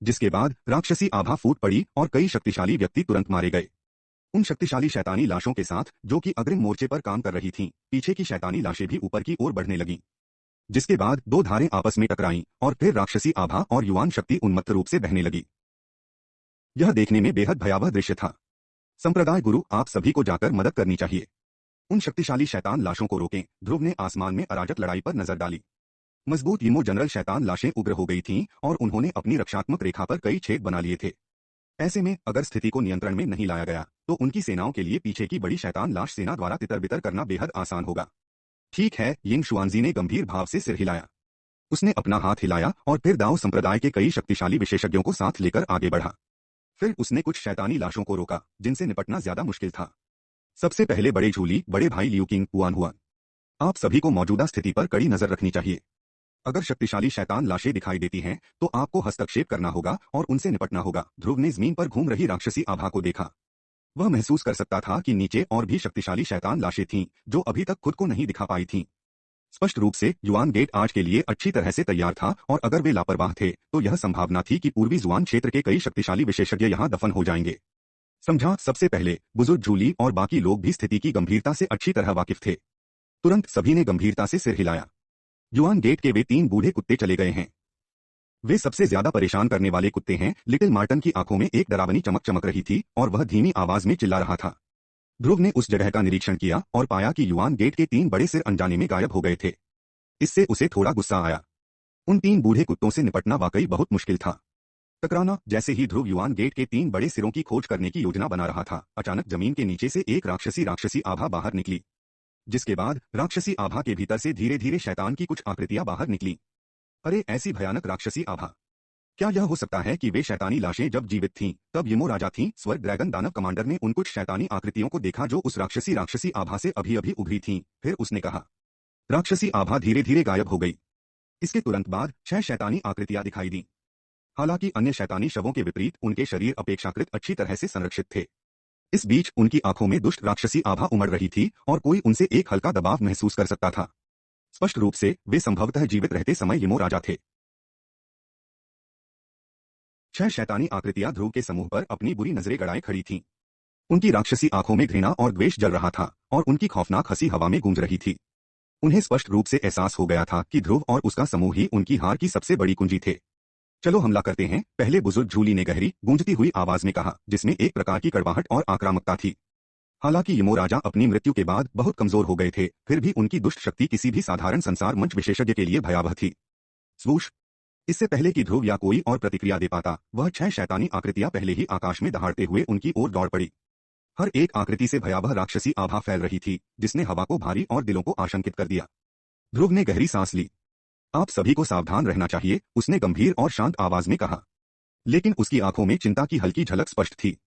जिसके बाद राक्षसी आभा फूट पड़ी और कई शक्तिशाली व्यक्ति तुरंत मारे गए। उन शक्तिशाली शैतानी लाशों के साथ, जो कि अग्रिम मोर्चे पर काम कर रही थीं, पीछे की शैतानी लाशें भी ऊपर की ओर बढ़ने लगीं। जिसके बाद दो धारें आपस में टकराईं और फिर राक्षसी आभा और युआन शक्ति उन्मत्त रूप से बहने लगी। यह देखने में बेहद भयावह दृश्य था। संप्रदाय गुरु, आप सभी को जाकर मदद करनी चाहिए। उन शक्तिशाली शैतान लाशों को रोकें। ध्रुव ने आसमान में अराजक लड़ाई पर नजर डाली। मजबूत यमो जनरल शैतान लाशें उग्र हो गई थीं और उन्होंने अपनी रक्षात्मक रेखा पर कई छेद बना लिए थे। ऐसे में अगर स्थिति को नियंत्रण में नहीं लाया गया तो उनकी सेनाओं के लिए पीछे की बड़ी शैतान लाश सेना द्वारा तितर-बितर करना बेहद आसान होगा। ठीक है, यिंग शुआनजी ने गंभीर भाव से सिर हिलाया। उसने अपना हाथ हिलाया और फिर दाओ संप्रदाय के कई शक्तिशाली विशेषज्ञों को साथ लेकर आगे बढ़ा। फिर उसने कुछ शैतानी लाशों को रोका जिनसे निपटना ज्यादा मुश्किल था। सबसे पहले बड़े झूली, बड़े भाई लियू किंग हुआन हुआन, आप सभी को मौजूदा स्थिति पर कड़ी नजर रखनी चाहिए। अगर शक्तिशाली शैतान लाशें दिखाई देती हैं, तो आपको हस्तक्षेप करना होगा और उनसे निपटना होगा। ध्रुव ने जमीन पर घूम रही राक्षसी आभा को देखा। वह महसूस कर सकता था कि नीचे और भी शक्तिशाली शैतान लाशें थीं, जो अभी तक खुद को नहीं दिखा पाई थीं। स्पष्ट रूप से युआन गेट आज के लिए अच्छी तरह से तैयार था और अगर वे लापरवाह थे तो यह संभावना थी कि पूर्वी जुआन क्षेत्र के कई शक्तिशाली विशेषज्ञ यहां दफन हो जाएंगे। समझा, सबसे पहले बुजुर्ग जूली और बाकी लोग भी स्थिति की गंभीरता से अच्छी तरह वाकिफ थे। तुरंत सभी ने गंभीरता से सिर हिलाया। युआन गेट के वे 3 बूढ़े कुत्ते चले गए हैं। वे सबसे ज्यादा परेशान करने वाले कुत्ते हैं। लिटिल मार्टन की आंखों में एक डरावनी चमक चमक रही थी और वह धीमी आवाज में चिल्ला रहा था। ध्रुव ने उस जगह का निरीक्षण किया और पाया कि युआन गेट के 3 बड़े सिर अनजाने में गायब हो गए थे। इससे उसे थोड़ा गुस्सा आया। उन 3 बूढ़े कुत्तों से निपटना वाकई बहुत मुश्किल था। टकराना। जैसे ही ध्रुव युआन गेट के 3 बड़े सिरों की खोज करने की योजना बना रहा था, अचानक जमीन के नीचे से एक राक्षसी आभा बाहर निकली, जिसके बाद राक्षसी आभा के भीतर से धीरे धीरे शैतान की कुछ आकृतियां बाहर निकली। अरे, ऐसी भयानक राक्षसी आभा! क्या यह हो सकता है कि वे शैतानी लाशें जब जीवित थीं, तब यमो राजा थीं? स्वर्ग ड्रैगन दानव कमांडर ने उन कुछ शैतानी आकृतियों को देखा जो उस राक्षसी आभा से अभी अभी उभरी थीं। फिर उसने कहा। राक्षसी आभा धीरे धीरे गायब हो गई। इसके तुरंत बाद 6 शैतानी आकृतियां दिखाई दी। हालांकि अन्य शैतानी शवों के विपरीत उनके शरीर अपेक्षाकृत अच्छी तरह से संरक्षित थे। इस बीच उनकी आंखों में दुष्ट राक्षसी आभा उमड़ रही थी और कोई उनसे एक हल्का दबाव महसूस कर सकता था। स्पष्ट रूप से वे संभवतः जीवित रहते समय यमो राजा थे। 6 शैतानी आकृतियां ध्रुव के समूह पर अपनी बुरी नजरें गड़ाए खड़ी थीं। उनकी राक्षसी आंखों में घृणा और द्वेष जल रहा था और उनकी खौफनाक हंसी हवा में गूंज रही थी। उन्हें स्पष्ट रूप से एहसास हो गया था कि ध्रुव और उसका समूह ही उनकी हार की सबसे बड़ी कुंजी थे। चलो हमला करते हैं, पहले बुजुर्ग झूली ने गहरी गूंजती हुई आवाज में कहा, जिसमें एक प्रकार की कड़वाहट और आक्रामकता थी। हालांकि यमो राजा अपनी मृत्यु के बाद बहुत कमजोर हो गए थे, फिर भी उनकी दुष्ट शक्ति किसी भी साधारण संसार मंच विशेषज्ञ के लिए भयावह थी। स्वूश! इससे पहले कि ध्रुव या कोई और प्रतिक्रिया दे पाता, वह 6 शैतानी आकृतियां पहले ही आकाश में दहाड़ते हुए उनकी ओर दौड़ पड़ी। हर एक आकृति से भयावह राक्षसी आभा फैल रही थी, जिसने हवा को भारी और दिलों को आशंकित कर दिया। ध्रुव ने गहरी सांस ली। आप सभी को सावधान रहना चाहिए, उसने गंभीर और शांत आवाज में कहा। लेकिन उसकी आंखों में चिंता की हल्की झलक स्पष्ट थी।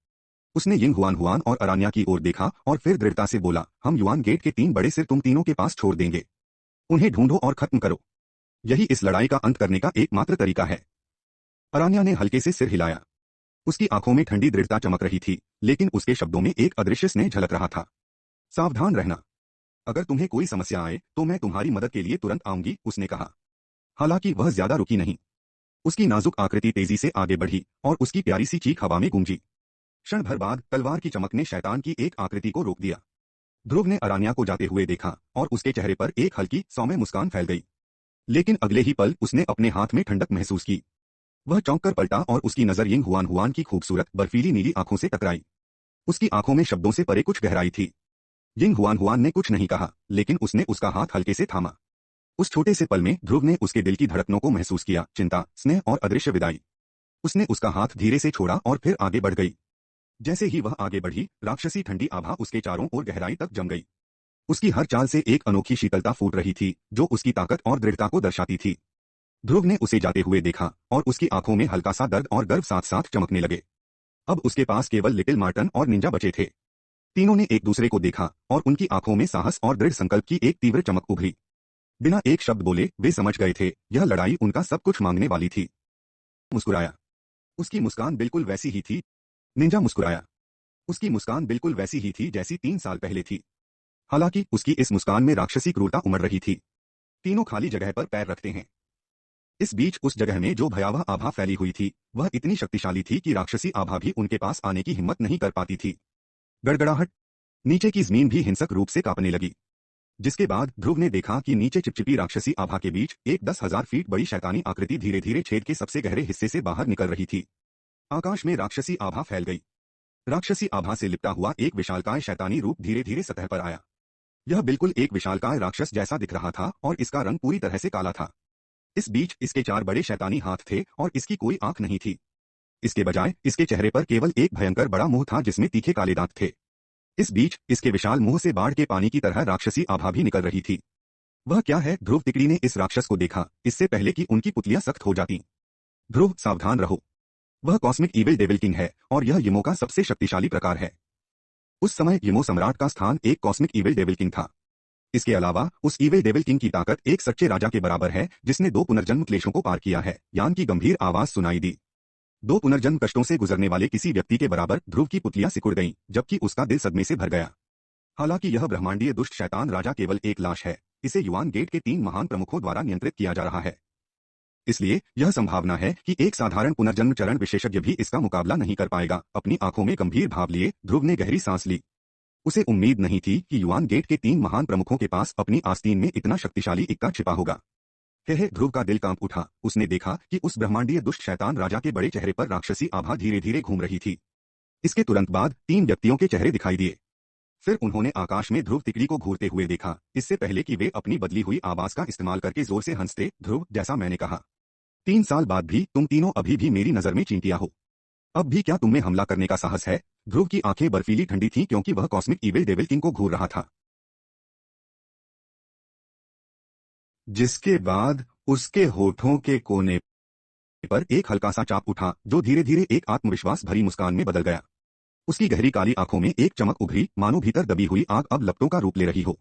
उसने यिंग हुआन हुआन और अरान्या की ओर देखा और फिर दृढ़ता से बोला, हम युआन गेट के 3 बड़े सिर तुम तीनों के पास छोड़ देंगे। उन्हें ढूंढो और खत्म करो। यही इस लड़ाई का अंत करने का एकमात्र तरीका है। अरान्या ने हल्के से सिर हिलाया। उसकी आंखों में ठंडी दृढ़ता चमक रही थी, लेकिन उसके शब्दों में एक अदृश्य स्नेह झलक रहा था। सावधान रहना। अगर तुम्हें कोई समस्या आए तो मैं तुम्हारी मदद के लिए तुरंत आऊंगी, उसने कहा। हालांकि वह ज्यादा रुकी नहीं। उसकी नाजुक आकृति तेजी से आगे बढ़ी और उसकी प्यारी सी चीख हवा में गूंजी। क्षण भर बाद तलवार की चमक ने शैतान की एक आकृति को रोक दिया। ध्रुव ने अरान्या को जाते हुए देखा और उसके चेहरे पर एक हल्की सौम्य मुस्कान फैल गई। लेकिन अगले ही पल उसने अपने हाथ में ठंडक महसूस की। वह चौंक कर पलटा और उसकी नजर यिंग हुआन हुआन की खूबसूरत बर्फीली नीली आंखों से टकराई। उसकी आंखों में शब्दों से परे कुछ गहराई थी। यिंग हुआन हुआन ने कुछ नहीं कहा, लेकिन उसने उसका हाथ हल्के से थामा। उस छोटे से पल में ध्रुव ने उसके दिल की धड़कनों को महसूस किया, चिंता, स्नेह और अदृश्य विदाई। उसने उसका हाथ धीरे से छोड़ा और फिर आगे बढ़ गई। जैसे ही वह आगे बढ़ी, राक्षसी ठंडी आभा उसके चारों ओर गहराई तक जम गई। उसकी हर चाल से एक अनोखी शीतलता फूट रही थी, जो उसकी ताकत और दृढ़ता को दर्शाती थी। ध्रुव ने उसे जाते हुए देखा और उसकी आंखों में हल्का सा दर्द और गर्व साथ साथ चमकने लगे। अब उसके पास केवल लिटिल मार्टन और निंजा बचे थे। तीनों ने एक दूसरे को देखा और उनकी आंखों में साहस और दृढ़ संकल्प की एक तीव्र चमक उभरी। बिना एक शब्द बोले वे समझ गए थे, यह लड़ाई उनका सब कुछ मांगने वाली थी। मुस्कुराया। उसकी मुस्कान बिल्कुल वैसी ही थी। निंजा मुस्कुराया। उसकी मुस्कान बिल्कुल वैसी ही थी जैसी 3 साल पहले थी। हालांकि उसकी इस मुस्कान में राक्षसी क्रूरता उमड़ रही थी। तीनों खाली जगह पर पैर रखते हैं। इस बीच उस जगह में जो भयावह आभा फैली हुई थी, वह इतनी शक्तिशाली थी कि राक्षसी आभा भी उनके पास आने की हिम्मत नहीं कर पाती थी। गड़गड़ाहट। नीचे की जमीन भी हिंसक रूप से कांपने लगी। जिसके बाद ध्रुव ने देखा कि नीचे चिपचिपी राक्षसी आभा के बीच एक 10,000 फीट बड़ी शैतानी आकृति धीरे धीरे छेद के सबसे गहरे हिस्से से बाहर निकल रही थी। आकाश में राक्षसी आभा फैल गई। राक्षसी आभा से लिपटा हुआ एक विशालकाय शैतानी रूप धीरे धीरे सतह पर आया। यह बिल्कुल एक विशालकाय राक्षस जैसा दिख रहा था और इसका रंग पूरी तरह से काला था। इस बीच इसके 4 बड़े शैतानी हाथ थे और इसकी कोई आंख नहीं थी। इसके बजाय इसके चेहरे पर केवल एक भयंकर बड़ा मुंह था जिसमें तीखे काले दांत थे। इस बीच इसके विशाल मुंह से बाढ़ के पानी की तरह राक्षसी आभा भी निकल रही थी। वह क्या है? ध्रुव तिकड़ी ने इस राक्षस को देखा, इससे पहले कि उनकी पुतलियां सख्त हो जाती। ध्रुव, सावधान रहो। वह कॉस्मिक ईविल डेविल किंग है और यह यमो का सबसे शक्तिशाली प्रकार है। उस समय यमो सम्राट का स्थान एक कॉस्मिक ईविल डेविल किंग था। इसके अलावा उस ईविल डेविल किंग की ताकत एक सच्चे राजा के बराबर है, जिसने 2 पुनर्जन्म क्लेशों को पार किया है। यान की गंभीर आवाज सुनाई दी। 2 पुनर्जन्म कष्टों से गुजरने वाले किसी व्यक्ति के बराबर ध्रुव की पुतलियां सिकुड़ गईं, जबकि उसका दिल सदमे से भर गया। हालांकि यह ब्रह्मांडीय दुष्ट शैतान राजा केवल एक लाश है, इसे युआन गेट के 3 महान प्रमुखों द्वारा नियंत्रित किया जा रहा है। इसलिए यह संभावना है कि एक साधारण पुनर्जन्म चरण विशेषज्ञ भी इसका मुकाबला नहीं कर पाएगा। अपनी आंखों में गंभीर भाव लिए ध्रुव ने गहरी सांस ली। उसे उम्मीद नहीं थी कि युआन गेट के 3 महान प्रमुखों के पास अपनी आस्तीन में इतना शक्तिशाली इक्का छिपा होगा। ध्रुव का दिल कांप उठा। उसने देखा कि उस ब्रह्मांडीय दुष्ट शैतान राजा के बड़े चेहरे पर राक्षसी आभा धीरे धीरे घूम रही थी। इसके तुरंत बाद 3 व्यक्तियों के चेहरे दिखाई दिए। फिर उन्होंने आकाश में ध्रुव तिकड़ी को घूरते हुए देखा, इससे पहले कि वे अपनी बदली हुई आवाज का इस्तेमाल करके जोर से हंसते। ध्रुव, जैसा मैंने कहा, 3 साल बाद भी तुम तीनों अभी भी मेरी नजर में चींटियां हो। अब भी क्या तुम में हमला करने का साहस है? ध्रुव की आंखें बर्फीली ठंडी थीं क्योंकि वह कॉस्मिक ईविल डेविल किंग को घूर रहा था। जिसके बाद उसके होठों के कोने पर एक हल्का सा चाप उठा, जो धीरे धीरे एक आत्मविश्वास भरी मुस्कान में बदल गया। उसकी गहरी काली आंखों में एक चमक उभरी, मानो भीतर दबी हुई आग अब लपटों का रूप ले रही हो।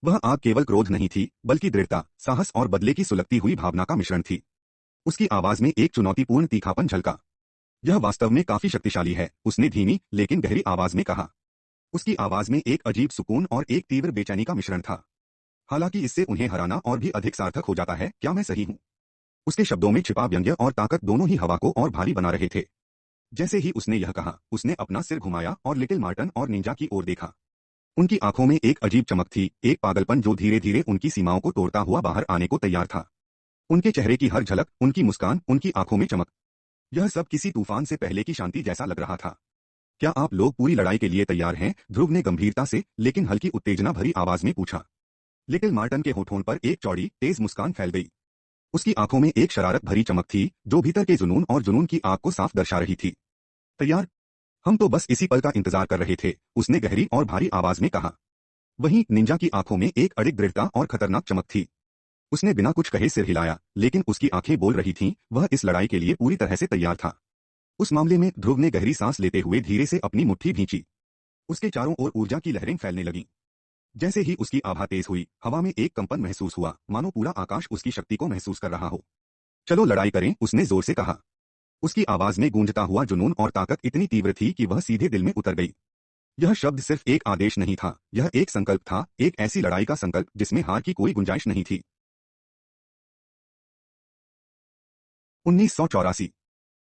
वह आग केवल क्रोध नहीं थी, बल्कि दृढ़ता, साहस और बदले की सुलगती हुई भावना का मिश्रण थी। उसकी आवाज में एक चुनौतीपूर्ण तीखापन झलका। यह वास्तव में काफी शक्तिशाली है, उसने धीमी लेकिन गहरी आवाज में कहा। उसकी आवाज में एक अजीब सुकून और एक तीव्र बेचैनी का मिश्रण था। हालांकि इससे उन्हें हराना और भी अधिक सार्थक हो जाता है, क्या मैं सही हूं? उसके शब्दों में छिपा व्यंग्य और ताकत दोनों ही हवा को और भारी बना रहे थे। जैसे ही उसने यह कहा, उसने अपना सिर घुमाया और लिटिल मार्टन और निंजा की ओर देखा। उनकी आंखों में एक अजीब चमक थी, एक पागलपन जो धीरे धीरे उनकी सीमाओं को तोड़ता हुआ बाहर आने को तैयार था। उनके चेहरे की हर झलक, उनकी मुस्कान, उनकी आंखों में चमक, यह सब किसी तूफान से पहले की शांति जैसा लग रहा था। क्या आप लोग पूरी लड़ाई के लिए तैयार हैं? ध्रुव ने गंभीरता से लेकिन हल्की उत्तेजना भरी आवाज में पूछा। लिटिल मार्टन के होठों पर एक चौड़ी, तेज मुस्कान फैल गई। उसकी आंखों में एक शरारत भरी चमक थी, जो भीतर के जुनून और जुनून की आग को साफ दर्शा रही थी। तैयार? हम तो बस इसी पल का इंतजार कर रहे थे, उसने गहरी और भारी आवाज में कहा। वहीं निंजा की आंखों में एक अडिग दृढ़ता और खतरनाक चमक थी। उसने बिना कुछ कहे सिर हिलाया, लेकिन उसकी आंखें बोल रही थीं, वह इस लड़ाई के लिए पूरी तरह से तैयार था। उस मामले में ध्रुव ने गहरी सांस लेते हुए धीरे से अपनी मुट्ठी भींची। उसके चारों ओर ऊर्जा की लहरें फैलने लगीं। जैसे ही उसकी आभा तेज हुई, हवा में एक कंपन महसूस हुआ, मानो पूरा आकाश उसकी शक्ति को महसूस कर रहा हो। चलो लड़ाई करें, उसने जोर से कहा। उसकी आवाज में गूंजता हुआ जुनून और ताकत इतनी तीव्र थी कि वह सीधे दिल में उतर गई। यह शब्द सिर्फ एक आदेश नहीं था, यह एक संकल्प था, एक ऐसी लड़ाई का संकल्प जिसमें हार की कोई गुंजाइश नहीं थी। 1984।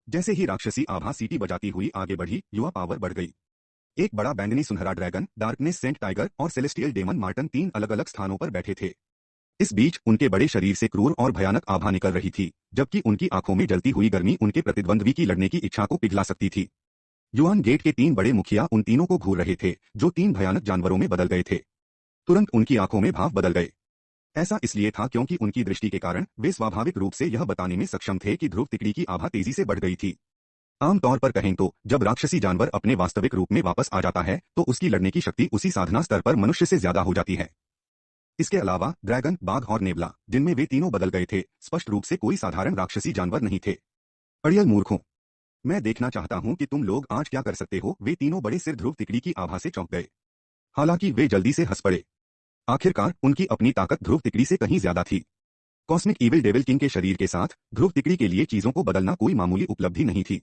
जैसे ही राक्षसी आभा सीटी बजाती हुई आगे बढ़ी, युवा पावर बढ़ गई। एक बड़ा बैंगनी सुनहरा ड्रैगन, डार्कनेस सेंट टाइगर और सेलेस्टियल डेमन मार्टन तीन अलग अलग स्थानों पर बैठे थे। इस बीच उनके बड़े शरीर से क्रूर और भयानक आभा निकल रही थी, जबकि उनकी आंखों में जलती हुई गर्मी उनके प्रतिद्वंद्वी की लड़ने की इच्छा को पिघला सकती थी। युआन गेट के तीन बड़े मुखिया उन तीनों को घूर रहे थे, जो तीन भयानक जानवरों में बदल गए थे। तुरंत उनकी आंखों में भाव बदल गए। ऐसा इसलिए था क्योंकि उनकी दृष्टि के कारण वे स्वाभाविक रूप से यह बताने में सक्षम थे कि ध्रुव तिकड़ी की आभा तेजी से बढ़ गई थी। आमतौर पर कहें तो जब राक्षसी जानवर अपने वास्तविक रूप में वापस आ जाता है, तो उसकी लड़ने की शक्ति उसी साधना स्तर पर मनुष्य से ज्यादा हो जाती है। इसके अलावा ड्रैगन, बाघ और नेबला, जिनमें वे तीनों बदल गए थे, स्पष्ट रूप से कोई साधारण राक्षसी जानवर नहीं थे। अड़ियल मूर्खों, मैं देखना चाहता हूं कि तुम लोग आज क्या कर सकते हो। वे तीनों बड़े सिर ध्रुव तिकड़ी की आभा से चौंक गए। हालांकि वे जल्दी से हंस पड़े। आखिरकार उनकी अपनी ताकत ध्रुव तिकड़ी से कहीं ज्यादा थी। कॉस्मिक इविल डेविल किंग के शरीर के साथ ध्रुव तिकड़ी के लिए चीजों को बदलना कोई मामूली उपलब्धि नहीं थी।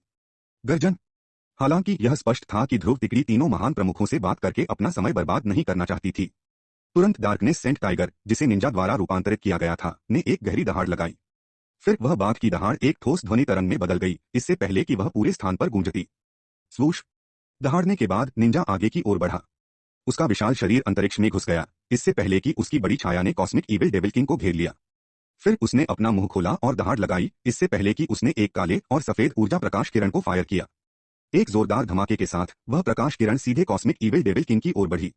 गर्जन। हालांकि यह स्पष्ट था कि ध्रुव तिकड़ी तीनों महान प्रमुखों से बात करके अपना समय बर्बाद नहीं करना चाहती थी। तुरंत डार्कनेस सेंट टाइगर, जिसे निंजा द्वारा रूपांतरित किया गया था, ने एक गहरी दहाड़ लगाई। फिर वह बाघ की दहाड़ एक ठोस ध्वनि तरंग में बदल गई, इससे पहले कि वह पूरे स्थान पर गूंजती। स्वूश। दहाड़ने के बाद निंजा आगे की ओर बढ़ा। उसका विशाल शरीर अंतरिक्ष में घुस गया, इससे पहले कि उसकी बड़ी छाया ने कॉस्मिक इविल डेविल किंग को घेर लिया। फिर उसने अपना मुंह खोला और दहाड़ लगाई, इससे पहले कि उसने एक काले और सफेद ऊर्जा प्रकाश किरण को फायर किया। एक जोरदार धमाके के साथ वह प्रकाश किरण सीधे कॉस्मिक इविल डेविल किंग की ओर बढ़ी।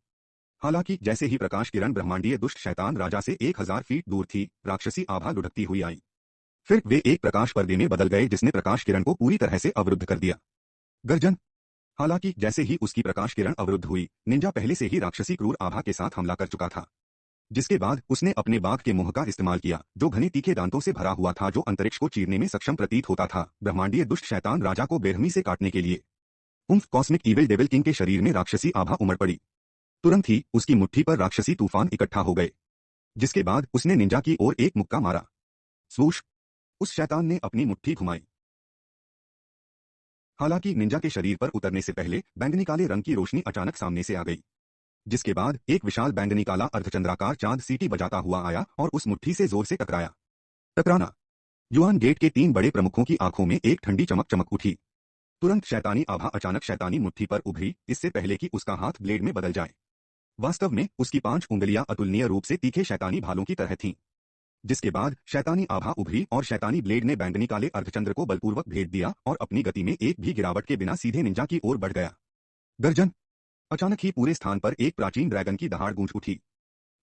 हालांकि जैसे ही प्रकाश किरण ब्रह्मांडीय दुष्ट शैतान राजा से 1000 फीट दूर थी, राक्षसी आभा लुढ़कती हुई आई। फिर वे एक प्रकाश पर्दे में बदल गए, जिसने प्रकाश किरण को पूरी तरह से अवरुद्ध कर दिया। गर्जन। हालांकि जैसे ही उसकी प्रकाश किरण अवरुद्ध हुई, निंजा पहले से ही राक्षसी क्रूर आभा के साथ हमला कर चुका था। जिसके बाद उसने अपने बाघ के मुंह का इस्तेमाल किया, जो घने तीखे दांतों से भरा हुआ था, जो अंतरिक्ष को चीरने में सक्षम प्रतीत होता था, ब्रह्मांडीय दुष्ट शैतान राजा को बेरहमी से काटने के लिए। कॉस्मिक इविल डेविल किंग के शरीर में राक्षसी आभा उमड़ पड़ी। तुरंत ही उसकी मुट्ठी पर राक्षसी तूफान इकट्ठा हो गए, जिसके बाद उसने निंजा की ओर एक मुक्का मारा। स्वूश। उस शैतान ने अपनी मुट्ठी घुमाई। हालांकि निंजा के शरीर पर उतरने से पहले बैंगनी काले रंग की रोशनी अचानक सामने से आ गई, जिसके बाद एक विशाल बैंगनी काला अर्धचंद्राकार चांद सीटी बजाता हुआ आया और उस मुट्ठी से जोर से टकराया। टकराना। युआन गेट के तीन बड़े प्रमुखों की आंखों में एक ठंडी चमक चमक उठी। तुरंत शैतानी आभा अचानक शैतानी मुट्ठी पर उभरी, इससे पहले कि उसका हाथ ब्लेड में बदल जाए। वास्तव में उसकी 5 उंगलियां अतुलनीय रूप से तीखे शैतानी भालों की तरह थीं। जिसके बाद शैतानी आभा उभरी और शैतानी ब्लेड ने बैंगनी काले अर्धचंद्र को बलपूर्वक भेद दिया और अपनी गति में एक भी गिरावट के बिना सीधे निंजा की ओर बढ़ गया। गर्जन। अचानक ही पूरे स्थान पर एक प्राचीन ड्रैगन की दहाड़ गूंज उठी,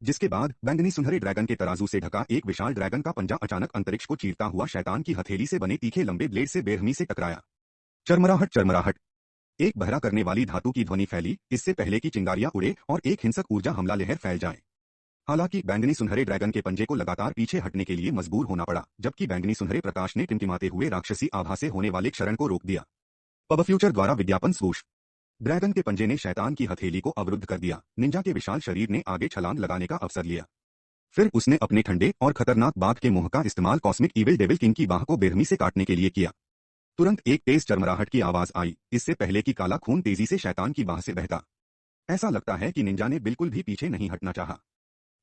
जिसके बाद बैंगनी सुनहरे ड्रैगन के तराजू से ढका एक विशाल ड्रैगन का पंजा अचानक अंतरिक्ष को चीरता हुआ शैतान की हथेली से बने तीखे लंबे ब्लेड से बेरहमी से टकराया। चरमराहट चरमराहट। एक बहरा करने वाली धातु की ध्वनि फैली, इससे पहले कि चिंगारियां उड़े और एक हिंसक ऊर्जा हमला लहर फैल जाए। हालांकि बैंगनी सुनहरे ड्रैगन के पंजे को लगातार पीछे हटने के लिए मजबूर होना पड़ा, जबकि बैंगनी सुनहरे प्रकाश ने टिमटिमाते हुए राक्षसी आभा से होने वाले क्षरण को रोक दिया। पब फ्यूचर द्वारा विज्ञापन स्वूश। ड्रैगन के पंजे ने शैतान की हथेली को अवरुद्ध कर दिया। निंजा के विशाल शरीर ने आगे छलांग लगाने का अवसर लिया। फिर उसने अपने ठंडे और खतरनाक बाघ के मुंह का इस्तेमाल कॉस्मिक इविल डेविल किंग की बाह को बेरहमी से काटने के लिए किया। तुरंत एक तेज चरमराहट की आवाज आई, इससे पहले कि काला खून तेजी से शैतान की बाह से बहता। ऐसा लगता है कि निंजा ने बिल्कुल भी पीछे नहीं हटना चाहा।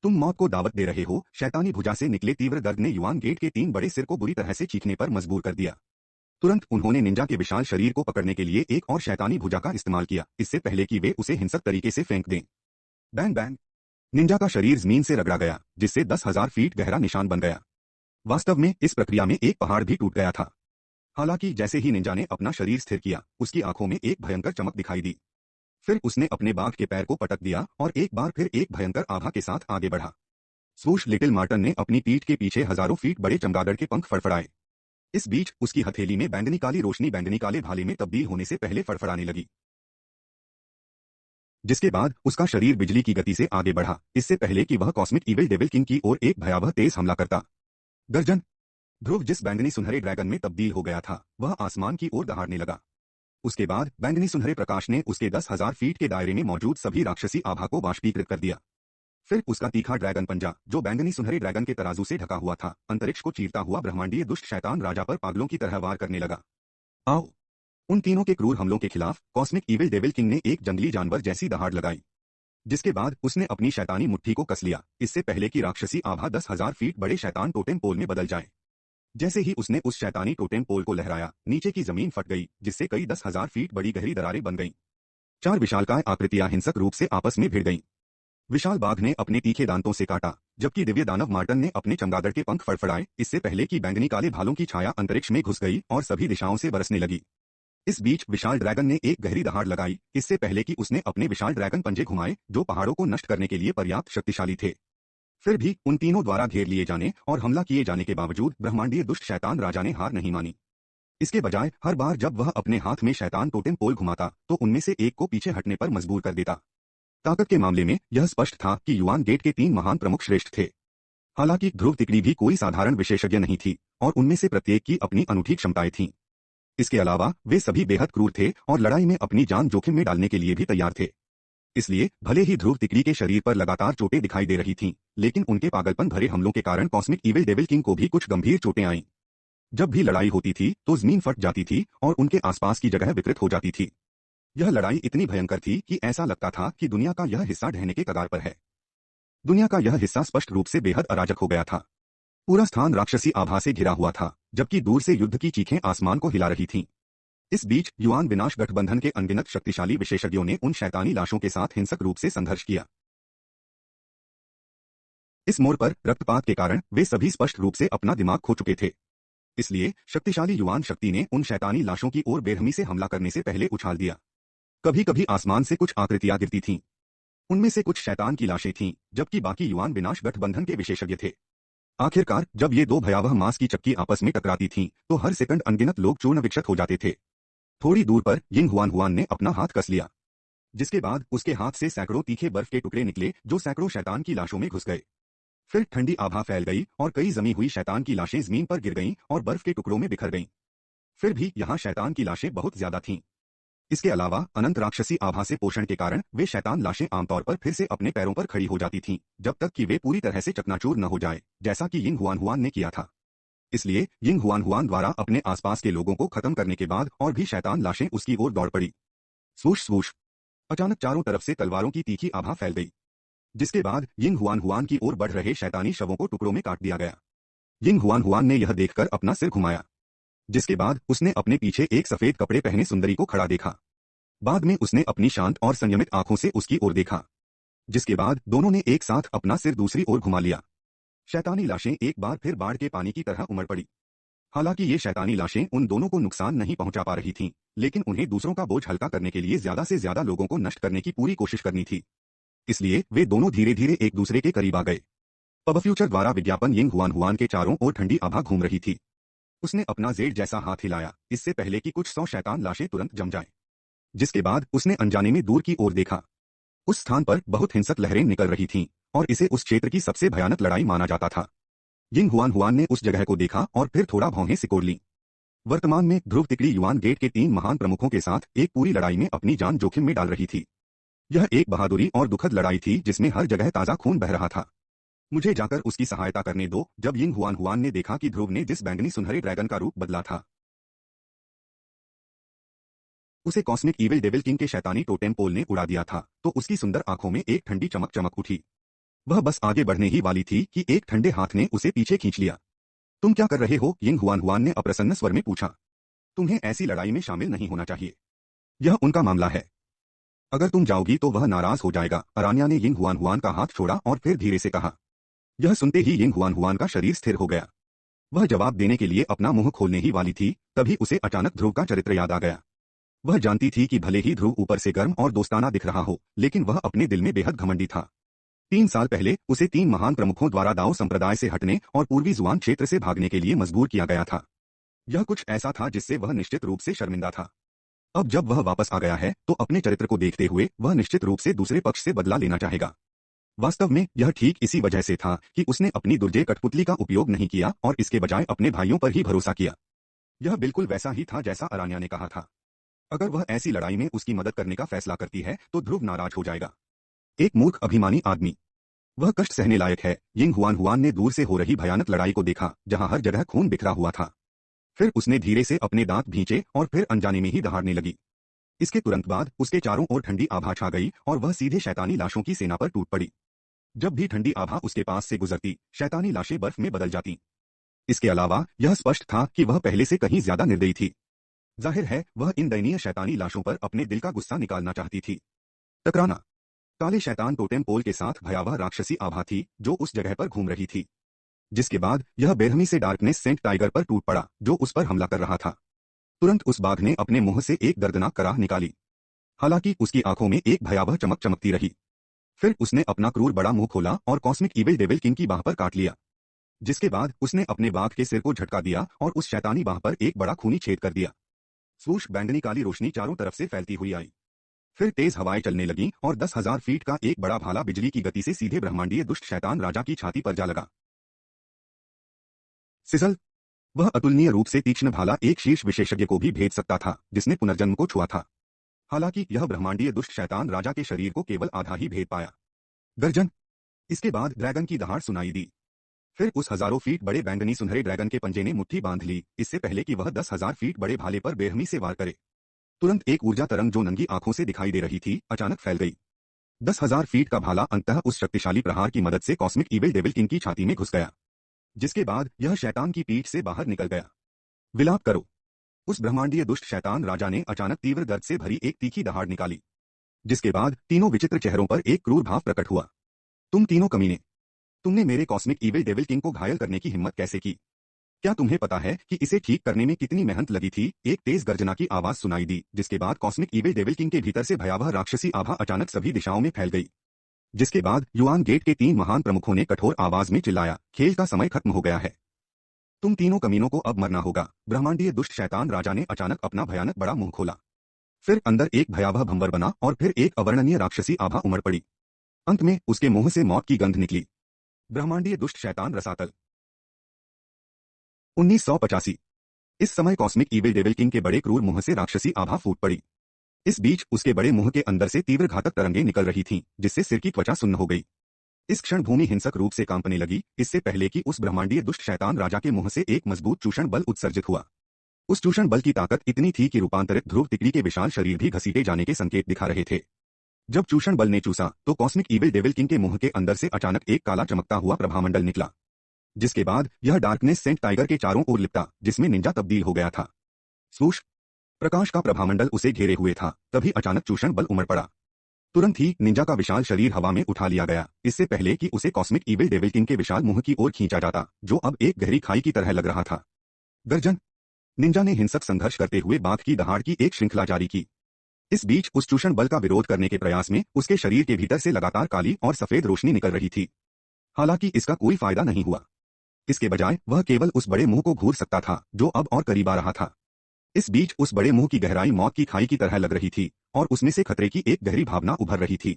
तुम मौत को दावत दे रहे हो। शैतानी भुजा से निकले तीव्र दर्द ने युआन गेट के 3 बड़े सिर को बुरी तरह से चीखने पर मजबूर कर दिया। तुरंत उन्होंने निंजा के विशाल शरीर को पकड़ने के लिए एक और शैतानी भुजा का इस्तेमाल किया, इससे पहले कि वे उसे हिंसक तरीके से फेंक दें। Bang bang! निंजा का शरीर जमीन से रगड़ा गया, जिससे 10,000 फीट गहरा निशान बन गया। वास्तव में इस प्रक्रिया में एक पहाड़ भी टूट गया था। हालांकि जैसे ही निंजा ने अपना शरीर स्थिर किया, उसकी आंखों में एक भयंकर चमक दिखाई दी। फिर उसने अपने बाघ के पैर को पटक दिया और एक बार फिर एक भयंकर आभा के साथ आगे बढ़ा। स्वूश! लिटिल मार्टन ने अपनी पीठ के पीछे हजारों फीट बड़े चमगादड़ के पंख फड़फड़ाए। इस बीच उसकी हथेली में बैंगनी काली रोशनी बैंगनी काले भाले में तब्दील होने से पहले फड़फड़ाने लगी, जिसके बाद उसका शरीर बिजली की गति से आगे बढ़ा, इससे पहले कि वह कॉस्मिक इविल डेविल किंग की ओर एक भयावह तेज हमला करता। गर्जन! ध्रुव जिस बैंगनी सुनहरे ड्रैगन में तब्दील हो गया था, वह आसमान की ओर दहाड़ने लगा। उसके बाद बैंगनी सुनहरे प्रकाश ने उसके 10,000 फीट के दायरे में मौजूद सभी राक्षसी आभा को वाष्पीकृत कर दिया। फिर उसका तीखा ड्रैगन पंजा, जो बैंगनी सुनहरे ड्रैगन के तराजू से ढका हुआ था, अंतरिक्ष को चीरता हुआ ब्रह्मांडीय दुष्ट शैतान राजा पर पागलों की तरह वार करने लगा। आओ! उन तीनों के क्रूर हमलों के खिलाफ कॉस्मिक इविल डेविल किंग ने एक जंगली जानवर जैसी दहाड़ लगाई, जिसके बाद उसने अपनी शैतानी मुट्ठी को कस लिया, इससे पहले कि राक्षसी आभा 10,000 फीट बड़े शैतान टोटेम पोल में बदल जाए। जैसे ही उसने उस शैतानी टोटेम पोल को लहराया, नीचे की जमीन फट गई, जिससे कई 10,000 फीट बड़ी गहरी दरारें बन गईं। 4 विशालकाय आकृतियां हिंसक रूप से आपस में भिड़ गईं। विशाल बाघ ने अपने तीखे दांतों से काटा, जबकि दिव्य दानव मार्टन ने अपने चमगादड़ के पंख फड़फड़ाए, इससे पहले कि बैंगनी काले भालों की छाया अंतरिक्ष में घुस गई और सभी दिशाओं से बरसने लगी। इस बीच विशाल ड्रैगन ने एक गहरी दहाड़ लगाई, इससे पहले कि उसने अपने विशाल ड्रैगन पंजे घुमाए, जो पहाड़ों को नष्ट करने के लिए पर्याप्त शक्तिशाली थे। फिर भी उन तीनों द्वारा घेर लिए जाने और हमला किए जाने के बावजूद ब्रह्मांडीय दुष्ट शैतान राजा ने हार नहीं मानी। इसके बजाय हर बार जब वह अपने हाथ में शैतान टोटेम पोल घुमाता, तो उनमें से एक को पीछे हटने पर मजबूर कर देता। ताकत के मामले में यह स्पष्ट था कि युआन गेट के 3 महान प्रमुख श्रेष्ठ थे। हालांकि ध्रुव तिकड़ी भी कोई साधारण विशेषज्ञ नहीं थी, और उनमें से प्रत्येक की अपनी अनूठी क्षमताएं थीं। इसके अलावा वे सभी बेहद क्रूर थे और लड़ाई में अपनी जान जोखिम में डालने के लिए भी तैयार थे। इसलिए भले ही ध्रुव तिकड़ी के शरीर पर लगातार चोटें दिखाई दे रही थीं, लेकिन उनके पागलपन भरे हमलों के कारण कॉस्मिक इविल डेविल किंग को भी कुछ गंभीर चोटें आईं। जब भी लड़ाई होती थी तो जमीन फट जाती थी और उनके आसपास की जगह विकृत हो जाती थी। यह लड़ाई इतनी भयंकर थी कि ऐसा लगता था कि दुनिया का यह हिस्सा ढहने के कगार पर है। दुनिया का यह हिस्सा स्पष्ट रूप से बेहद अराजक हो गया था। पूरा स्थान राक्षसी आभा से घिरा हुआ था, जबकि दूर से युद्ध की चीखें आसमान को हिला रही थीं। इस बीच युआन विनाश गठबंधन के अनगिनत शक्तिशाली विशेषज्ञों ने उन शैतानी लाशों के साथ हिंसक रूप से संघर्ष किया। इस मोड़ पर रक्तपात के कारण वे सभी स्पष्ट रूप से अपना दिमाग खो चुके थे। इसलिए शक्तिशाली युआन शक्ति ने उन शैतानी लाशों की ओर बेरहमी से हमला करने से पहले उछाल दिया। कभी कभी आसमान से कुछ आकृतियां गिरती थीं। उनमें से कुछ शैतान की लाशें थीं, जबकि बाकी युआन विनाश गठबंधन के विशेषज्ञ थे। आखिरकार जब ये 2 भयावह मांस की चक्की आपस में टकराती थीं, तो हर सेकंड अनगिनत लोग चूर्ण विक्षत हो जाते थे। थोड़ी दूर पर यिंग हुआन ने अपना हाथ कस लिया, जिसके बाद उसके हाथ से सैकड़ों तीखे बर्फ के टुकड़े निकले, जो सैकड़ों शैतान की लाशों में घुस गए। फिर ठंडी आभा फैल गई और कई जमी हुई शैतान की लाशें जमीन पर गिर गईं और बर्फ के टुकड़ों में बिखर गईं। फिर भी यहाँ शैतान की लाशें बहुत ज्यादा थीं। इसके अलावा अनंत राक्षसी आभा से पोषण के कारण वे शैतान लाशें आमतौर पर फिर से अपने पैरों पर खड़ी हो जाती थीं, जब तक कि वे पूरी तरह से चकनाचूर न हो जाए, जैसा कि यिंग हुआन ने किया था। इसलिए यिंग हुआन द्वारा अपने आसपास के लोगों को खत्म करने के बाद और भी शैतान लाशें उसकी ओर दौड़ पड़ी। स्वूश स्वूश! अचानक चारों तरफ से तलवारों की तीखी आभा फैल गई, जिसके बाद यिंग हुआन की ओर बढ़ रहे शैतानी शवों को टुकड़ों में काट दिया गया। यिंग हुआन ने यह देखकर अपना सिर घुमाया, जिसके बाद उसने अपने पीछे एक सफेद कपड़े पहने सुंदरी को खड़ा देखा। बाद में उसने अपनी शांत और संयमित आंखों से उसकी ओर देखा, जिसके बाद दोनों ने एक साथ अपना सिर दूसरी ओर घुमा लिया। शैतानी लाशें एक बार फिर बाढ़ के पानी की तरह उमड़ पड़ी। हालांकि ये शैतानी लाशें उन दोनों को नुकसान नहीं पहुंचा पा रही थीं, लेकिन उन्हें दूसरों का बोझ हल्का करने के लिए ज्यादा से ज्यादा लोगों को नष्ट करने की पूरी कोशिश करनी थी। इसलिए वे दोनों धीरे धीरे एक दूसरे के करीब आ गए। पब फ्यूचर द्वारा विज्ञापन यिंग हुआन के चारों ओर ठंडी आभा घूम रही थी। उसने अपना जेड जैसा हाथ हिलाया, इससे पहले कि कुछ 100 शैतान लाशें तुरंत जम जाएं। जिसके बाद उसने अनजाने में दूर की ओर देखा। उस स्थान पर बहुत हिंसक लहरें निकल रही थीं और इसे उस क्षेत्र की सबसे भयानक लड़ाई माना जाता था। यिंग हुआन ने उस जगह को देखा और फिर थोड़ा भौहें सिकोड़ लीं। वर्तमान में ध्रुव तिकड़ी युआन गेट के 3 महान प्रमुखों के साथ एक पूरी लड़ाई में अपनी जान जोखिम में डाल रही थी। यह एक बहादुरी और दुखद लड़ाई थी जिसमें हर जगह ताजा खून बह रहा था। मुझे जाकर उसकी सहायता करने दो। जब यिंग हुआन हुआन ने देखा कि ध्रुव ने जिस बैंगनी सुनहरे ड्रैगन का रूप बदला था उसे कॉस्मिक इविल डेविल किंग के शैतानी टोटेम पोल ने उड़ा दिया था, तो उसकी सुंदर आंखों में एक ठंडी चमक चमक उठी। वह बस आगे बढ़ने ही वाली थी कि एक ठंडे हाथ ने उसे पीछे खींच लिया। तुम क्या कर रहे हो? यिंग हुआन हुआन ने अप्रसन्न स्वर में पूछा। तुम्हें ऐसी लड़ाई में शामिल नहीं होना चाहिए। यह उनका मामला है। अगर तुम जाओगी तो वह नाराज हो जाएगा। अरान्या ने यिंग हुआन हुआन का हाथ छोड़ा और फिर धीरे से कहा। यह सुनते ही यिंग हुआन हुआन का शरीर स्थिर हो गया। वह जवाब देने के लिए अपना मुंह खोलने ही वाली थी, तभी उसे अचानक ध्रुव का चरित्र याद आ गया। वह जानती थी कि भले ही ध्रुव ऊपर से गर्म और दोस्ताना दिख रहा हो, लेकिन वह अपने दिल में बेहद घमंडी था। 3 साल पहले उसे 3 महान प्रमुखों द्वारा दाओ संप्रदाय से हटने और पूर्वी जुआन क्षेत्र से भागने के लिए मजबूर किया गया था। यह कुछ ऐसा था जिससे वह निश्चित रूप से शर्मिंदा था। अब जब वह वापस आ गया है तो अपने चरित्र को देखते हुए वह निश्चित रूप से दूसरे पक्ष से बदला लेना चाहेगा। वास्तव में यह ठीक इसी वजह से था कि उसने अपनी दुर्जय कठपुतली का उपयोग नहीं किया और इसके बजाय अपने भाइयों पर ही भरोसा किया। यह बिल्कुल वैसा ही था जैसा अरान्या ने कहा था। अगर वह ऐसी लड़ाई में उसकी मदद करने का फैसला करती है तो ध्रुव नाराज हो जाएगा। एक मूर्ख अभिमानी आदमी। वह कष्ट सहने लायक है। यिंग हुआन हुआन ने दूर से हो रही भयानक लड़ाई को देखा, जहां हर जगह खून बिखरा हुआ था। फिर उसने धीरे से अपने दांत भींचे और फिर अनजाने में ही दहाड़ने लगी। इसके तुरंत बाद उसके चारों ओर ठंडी आभा छा गई और वह सीधे शैतानी लाशों की सेना पर टूट पड़ी। जब भी ठंडी आभा उसके पास से गुजरती, शैतानी लाशें बर्फ में बदल जाती। इसके अलावा यह स्पष्ट था कि वह पहले से कहीं ज्यादा निर्दयी थी। जाहिर है वह इन दयनीय शैतानी लाशों पर अपने दिल का गुस्सा निकालना चाहती थी। टकराना। काले शैतान टोटेम पोल के साथ भयावह राक्षसी आभा थी जो उस जगह पर घूम रही थी, जिसके बाद यह बेरहमी से डार्कनेस सेंट टाइगर पर टूट पड़ा जो उस पर हमला कर रहा था। तुरंत उस बाघ ने अपने मुंह से एक दर्दनाक कराह निकाली। हालांकि उसकी आंखों में एक भयावह चमक चमकती रही। फिर उसने अपना क्रूर बड़ा मुंह खोला और कॉस्मिक इविल डेविल किंग की बाह पर काट लिया, जिसके बाद उसने अपने बाघ के सिर को झटका दिया और उस शैतानी बाह पर एक बड़ा खूनी छेद कर दिया। स्वूश बैंगनी काली रोशनी चारों तरफ से फैलती हुई आई। फिर तेज हवाएं चलने लगीं और 10,000 फीट का एक बड़ा भाला बिजली की गति से सीधे ब्रह्मांडीय दुष्ट शैतान राजा की छाती पर जा लगा। सिजल। वह अतुलनीय रूप से तीक्ष्ण भाला एक शीर्ष विशेषज्ञ को भी भेज सकता था जिसने पुनर्जन्म को छुआ था। हालांकि यह ब्रह्मांडीय दुष्ट शैतान राजा के शरीर को केवल आधा ही भेद पाया। गर्जन। इसके बाद ड्रैगन की दहाड़ सुनाई दी। फिर उस हजारों फीट बड़े बैंगनी सुनहरे ड्रैगन के पंजे ने मुट्ठी बांध ली, इससे पहले कि वह 10,000 फीट बड़े भाले पर बेरहमी से वार करे। तुरंत एक ऊर्जा तरंग जो नंगी आंखों से दिखाई दे रही थी अचानक फैल गई। 10,000 फीट का भाला अंततः उस शक्तिशाली प्रहार की मदद से कॉस्मिक इविल डेविल किंग की छाती में घुस गया, जिसके बाद यह शैतान की पीठ से बाहर निकल गया। विलाप करो। उस ब्रह्मांडीय दुष्ट शैतान राजा ने अचानक तीव्र दर्द से भरी एक तीखी दहाड़ निकाली, जिसके बाद तीनों विचित्र चेहरों पर एक क्रूर भाव प्रकट हुआ। तुम तीनों कमीने, तुमने मेरे कॉस्मिक इविल डेविल किंग को घायल करने की हिम्मत कैसे की? क्या तुम्हें पता है कि इसे ठीक करने में कितनी मेहनत लगी थी? एक तेज गर्जना की आवाज सुनाई दी, जिसके बाद कॉस्मिक इविल डेविल किंग के भीतर से भयावह राक्षसी आभा अचानक सभी दिशाओं में फैल गई। जिसके बाद युआन गेट के 3 महान प्रमुखों ने कठोर आवाज में चिल्लाया, खेल का समय खत्म हो गया है। तुम तीनों कमीनों को अब मरना होगा। ब्रह्मांडीय दुष्ट शैतान राजा ने अचानक अपना भयानक बड़ा मुंह खोला। फिर अंदर एक भयावह भंवर बना और फिर एक अवर्णनीय राक्षसी आभा उमड़ पड़ी। अंत में उसके मुंह से मौत की गंध निकली। ब्रह्मांडीय दुष्ट शैतान रसातल। 1985। इस समय कॉस्मिक इविल डेविल किंग के बड़े क्रूर मुंह से राक्षसी आभा फूट पड़ी। इस बीच उसके बड़े मुंह के अंदर से तीव्र घातक तरंगें निकल रही थीं, जिससे सिर की त्वचा सुन्न हो गई। इस क्षण भूमि हिंसक रूप से कांपने लगी, इससे पहले कि उस ब्रह्मांडीय दुष्ट शैतान राजा के मुंह से एक मजबूत चूषण बल उत्सर्जित हुआ। उस चूषण बल की ताकत इतनी थी कि रूपांतरित ध्रुव तिकड़ी के विशाल शरीर भी घसीटे जाने के संकेत दिखा रहे थे। जब चूषण बल ने चूसा तो कॉस्मिक इविल डेविल किंग के मुंह के अंदर से अचानक एक काला चमकता हुआ प्रभामंडल निकला, जिसके बाद यह डार्कनेस सेंट टाइगर के चारों ओर लिपटा, जिसमें निंजा तब्दील हो गया था। स्वूश। प्रकाश का प्रभामंडल उसे घेरे हुए था, तभी अचानक चूषण बल उमड़ पड़ा। तुरंत ही निंजा का विशाल शरीर हवा में उठा लिया गया, इससे पहले कि उसे कॉस्मिक इविल डेविल किंग के विशाल मुंह की ओर खींचा जाता, जो अब एक गहरी खाई की तरह लग रहा था। गर्जन। निंजा ने हिंसक संघर्ष करते हुए बाघ की दहाड़ की एक श्रृंखला जारी की। इस बीच उस चूषण बल का विरोध करने के प्रयास में उसके शरीर के भीतर से लगातार काली और सफेद रोशनी निकल रही थी। हालांकि इसका कोई फायदा नहीं हुआ। इसके बजाय वह केवल उस बड़े मुंह को घूर सकता था, जो अब और करीब आ रहा था। इस बीच उस बड़े मुंह की गहराई मौत की खाई की तरह लग रही थी और उसमें से खतरे की एक गहरी भावना उभर रही थी।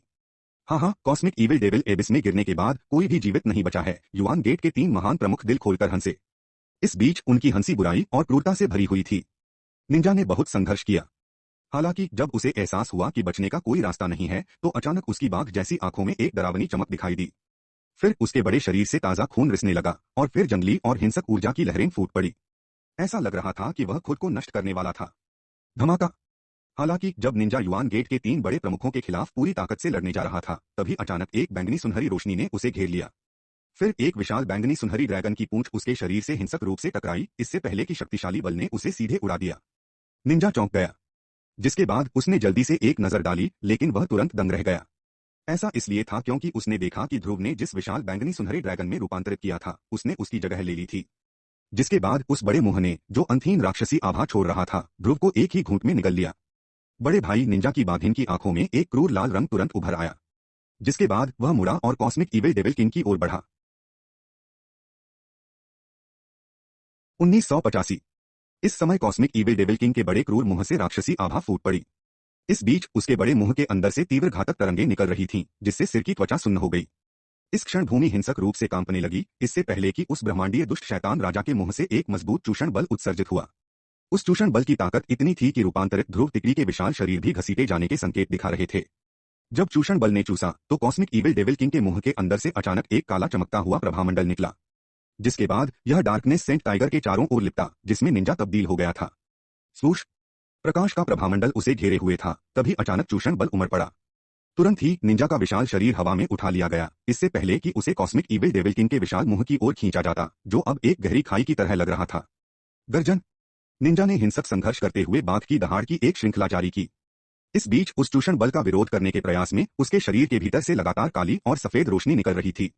हाँ, कॉस्मिक इविल डेविल एबिस में गिरने के बाद कोई भी जीवित नहीं बचा है। युआन गेट के 3 महान प्रमुख दिल खोलकर हंसे। इस बीच उनकी हंसी बुराई और क्रूरता से भरी हुई थी। निंजा ने बहुत संघर्ष किया। हालांकि जब उसे एहसास हुआ कि बचने का कोई रास्ता नहीं है, तो अचानक उसकी बाघ जैसी आंखों में एक डरावनी चमक दिखाई दी। फिर उसके बड़े शरीर से ताजा खून रिसने लगा और फिर जंगली और हिंसक ऊर्जा की लहरें फूट पड़ी। ऐसा लग रहा था कि वह खुद को नष्ट करने वाला था। धमाका। हालांकि जब निंजा युआन गेट के 3 बड़े प्रमुखों के खिलाफ पूरी ताकत से लड़ने जा रहा था, तभी अचानक एक बैंगनी सुनहरी रोशनी ने उसे घेर लिया। फिर एक विशाल बैंगनी सुनहरी ड्रैगन की पूंछ उसके शरीर से हिंसक रूप से टकराई। इससे पहले कि शक्तिशाली बल ने उसे सीधे उड़ा दिया। निंजा चौंक गया, जिसके बाद उसने जल्दी से एक नजर डाली, लेकिन वह तुरंत दंग रह गया। ऐसा इसलिए था क्योंकि उसने देखा कि ध्रुव ने जिस विशाल बैंगनी सुनहरे ड्रैगन में रूपांतरित किया था, उसने उसकी जगह ले ली थी। जिसके बाद उस बड़े मुंह ने, जो अंतहीन राक्षसी आभा छोड़ रहा था, ध्रुव को एक ही घूंट में निगल लिया। बड़े भाई निंजा की बाधिन की आंखों में एक क्रूर लाल रंग तुरंत उभर आया। जिसके बाद वह मुड़ा और कॉस्मिक ईविल डेविल किंग की ओर बढ़ा। 1985। इस समय कॉस्मिक ईविल डेविल किंग के बड़े क्रूर मुंह से राक्षसी आभा फूट पड़ी। इस बीच उसके बड़े मुंह के अंदर से तीव्र घातक तरंगें निकल रही थीं, जिससे सिर की त्वचा सुन्न हो गई। इस क्षण भूमि हिंसक रूप से कांपने लगी, इससे पहले कि उस ब्रह्मांडीय दुष्ट शैतान राजा के मुंह से एक मजबूत चूषण बल उत्सर्जित हुआ। उस चूषण बल की ताकत इतनी थी कि रूपांतरित ध्रुव तिकड़ी के विशाल शरीर भी घसीटे जाने के संकेत दिखा रहे थे। जब चूषण बल ने चूसा, तो कॉस्मिक ईविल डेविल किंग के मुंह के अंदर से अचानक एक काला चमकता हुआ प्रभामंडल निकला। जिसके बाद यह डार्कनेस सेंट टाइगर के चारों ओर लिपटा, जिसमें निंजा तब्दील हो गया था। स्वूश। प्रकाश का प्रभामंडल उसे घेरे हुए था, तभी अचानक चूषण बल उमड़ पड़ा। तुरंत ही निंजा का विशाल शरीर हवा में उठा लिया गया, इससे पहले कि उसे कॉस्मिक ईविल डेविल किंग के विशाल मुंह की ओर खींचा जाता, जो अब एक गहरी खाई की तरह लग रहा था। गर्जन। निंजा ने हिंसक संघर्ष करते हुए बाघ की दहाड़ की एक श्रृंखला जारी की। इस बीच उस चूषण बल का विरोध करने के प्रयास में उसके शरीर के भीतर से लगातार काली और सफेद रोशनी निकल रही थी।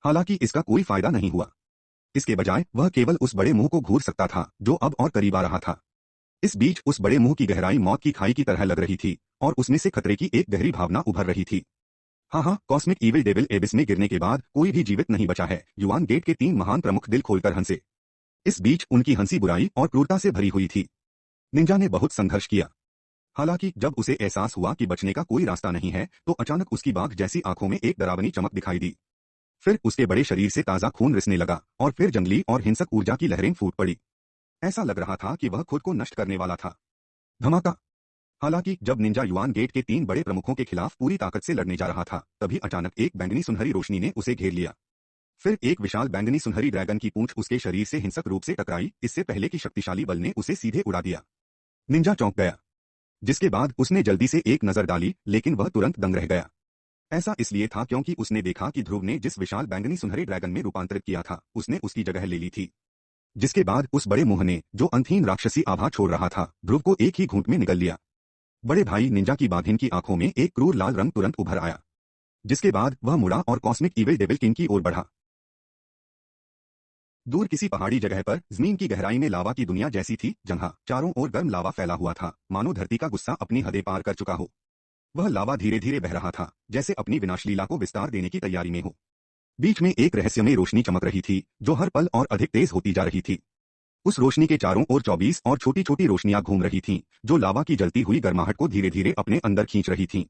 हालांकि इसका कोई फायदा नहीं हुआ। इसके बजाय वह केवल उस बड़े मुंह को घूर सकता था, जो अब और करीब आ रहा था। इस बीच उस बड़े मुंह की गहराई मौत की खाई की तरह लग रही थी, और उसमें से खतरे की एक गहरी भावना उभर रही थी। हाँ, कॉस्मिक ईविल डेविल एबिस में गिरने के बाद कोई भी जीवित नहीं बचा है। युआन गेट के 3 महान प्रमुख दिल खोलकर हंसे। इस बीच उनकी हंसी बुराई और क्रूरता से भरी हुई थी। निंजा ने बहुत संघर्ष किया। हालांकि जब उसे एहसास हुआ कि बचने का कोई रास्ता नहीं है, तो अचानक उसकी बाघ जैसी आंखों में एक डरावनी चमक दिखाई दी। फिर उसके बड़े शरीर से ताजा खून रिसने लगा और फिर जंगली और हिंसक ऊर्जा की लहरें फूट पड़ी। ऐसा लग रहा था कि वह खुद को नष्ट करने वाला था। धमाका। हालांकि जब निंजा युआन गेट के 3 बड़े प्रमुखों के खिलाफ पूरी ताकत से लड़ने जा रहा था, तभी अचानक एक बैंगनी सुनहरी रोशनी ने उसे घेर लिया। फिर एक विशाल बैंगनी सुनहरी ड्रैगन की पूंछ उसके शरीर से हिंसक रूप से टकराई। इससे पहले कि शक्तिशाली बल ने उसे सीधे उड़ा दिया। निंजा चौंक गया, जिसके बाद उसने जल्दी से एक नजर डाली, लेकिन वह तुरंत दंग रह गया। ऐसा इसलिए था क्योंकि उसने देखा कि ध्रुव ने जिस विशाल बैंगनी सुनहरे ड्रैगन में रूपांतरित किया था, उसने उसकी जगह ले ली थी। जिसके बाद उस बड़े मुंह ने, जो अंतहीन राक्षसी आभा छोड़ रहा था, ध्रुव को एक ही घूंट में निगल लिया। बड़े भाई निंजा की बाधिन की आंखों में एक क्रूर लाल रंग तुरंत उभर आया। जिसके बाद वह मुड़ा और कॉस्मिक ईविल डेविल किंग की ओर बढ़ा। दूर किसी पहाड़ी जगह पर जमीन की गहराई में लावा की दुनिया जैसी थी, जहां चारों ओर गर्म लावा फैला हुआ था, मानो धरती का गुस्सा अपनी हदें पार कर चुका हो। वह लावा धीरे धीरे बह रहा था, जैसे अपनी विनाशलीला को विस्तार देने की तैयारी में हो। बीच में एक रहस्यमय रोशनी चमक रही थी, जो हर पल और अधिक तेज होती जा रही थी। उस रोशनी के चारों ओर 24 और छोटी छोटी रोशनियां घूम रही थीं, जो लावा की जलती हुई गर्माहट को धीरे धीरे अपने अंदर खींच रही थीं।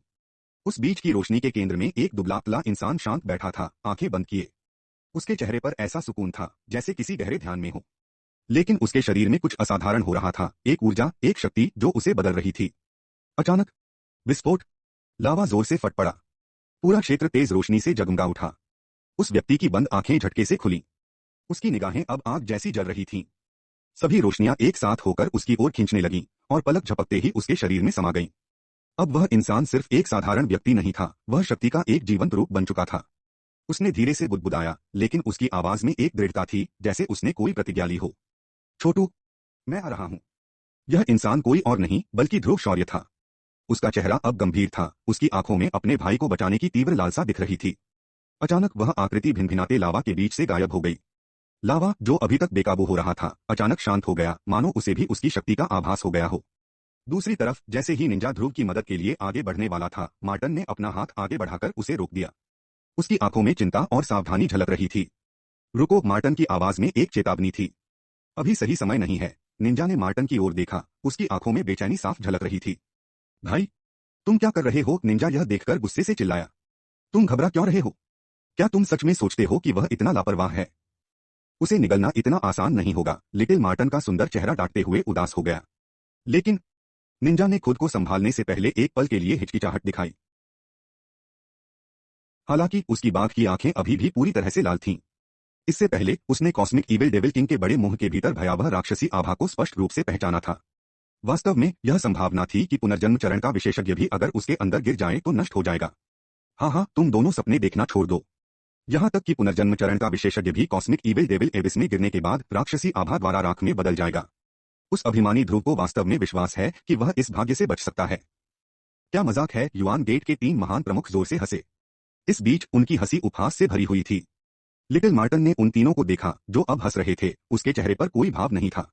उस बीच की रोशनी के केंद्र में एक दुबला-पतला इंसान शांत बैठा था, आंखें बंद किए। उसके चेहरे पर ऐसा सुकून था, जैसे किसी गहरे ध्यान में हो। लेकिन उसके शरीर में कुछ असाधारण हो रहा था, एक ऊर्जा, एक शक्ति जो उसे बदल रही थी। अचानक विस्फोट। लावा जोर से फट पड़ा। पूरा क्षेत्र तेज रोशनी से जगमगा उठा। उस व्यक्ति की बंद आंखें झटके से खुली। उसकी निगाहें अब आग जैसी जल रही थीं। सभी रोशनियां एक साथ होकर उसकी ओर खींचने लगीं, और पलक झपकते ही उसके शरीर में समा गईं। अब वह इंसान सिर्फ एक साधारण व्यक्ति नहीं था, वह शक्ति का एक जीवंत रूप बन चुका था। उसने धीरे से बुदबुदाया, लेकिन उसकी आवाज में एक दृढ़ता थी, जैसे उसने कोई प्रतिज्ञा ली हो। छोटू, मैं आ रहा हूं। यह इंसान कोई और नहीं बल्कि ध्रुव शौर्य था। उसका चेहरा अब गंभीर था, उसकी आंखों में अपने भाई को बचाने की तीव्र लालसा दिख रही थी। अचानक वह आकृति भिनभिनाते लावा के बीच से गायब हो गई। लावा, जो अभी तक बेकाबू हो रहा था, अचानक शांत हो गया, मानो उसे भी उसकी शक्ति का आभास हो गया हो। दूसरी तरफ जैसे ही निंजा ध्रुव की मदद के लिए आगे बढ़ने वाला था, मार्टन ने अपना हाथ आगे बढ़ाकर उसे रोक दिया। उसकी आंखों में चिंता और सावधानी झलक रही थी। रुको, मार्टन की आवाज में एक चेतावनी थी। अभी सही समय नहीं है। निंजा ने मार्टन की ओर देखा, उसकी आंखों में बेचैनी साफ झलक रही थी। भाई, तुम क्या कर रहे हो? निंजा यह देखकर गुस्से से चिल्लाया। तुम घबरा क्यों रहे हो? क्या तुम सच में सोचते हो कि वह इतना लापरवाह है? उसे निगलना इतना आसान नहीं होगा। लिटिल मार्टन का सुंदर चेहरा डांटते हुए उदास हो गया। लेकिन निंजा ने खुद को संभालने से पहले एक पल के लिए हिचकिचाहट दिखाई। हालांकि उसकी बाघ की आंखें अभी भी पूरी तरह से लाल थीं। इससे पहले उसने कॉस्मिक इविल डेविल किंग के बड़े मुंह के भीतर भयावह राक्षसी आभा को स्पष्ट रूप से पहचाना था। वास्तव में यह संभावना थी कि पुनर्जन्म चरण का विशेषज्ञ भी अगर उसके अंदर गिर जाए तो नष्ट हो जाएगा। हाँ, तुम दोनों सपने देखना छोड़ दो। यहां तक कि पुनर्जन्म चरण का विशेषज्ञ भी कॉस्मिक इविल डेविल एबिस में गिरने के बाद राक्षसी आभा द्वारा राख में बदल जाएगा। उस अभिमानी ध्रुव को वास्तव में विश्वास है कि वह इस भाग्य से बच सकता है। क्या मजाक है, युआन गेट के 3 महान प्रमुख जोर से हंसे। इस बीच उनकी हंसी उपहास से भरी हुई थी। लिटिल मार्टन ने उन तीनों को देखा जो अब हंस रहे थे। उसके चेहरे पर कोई भाव नहीं था।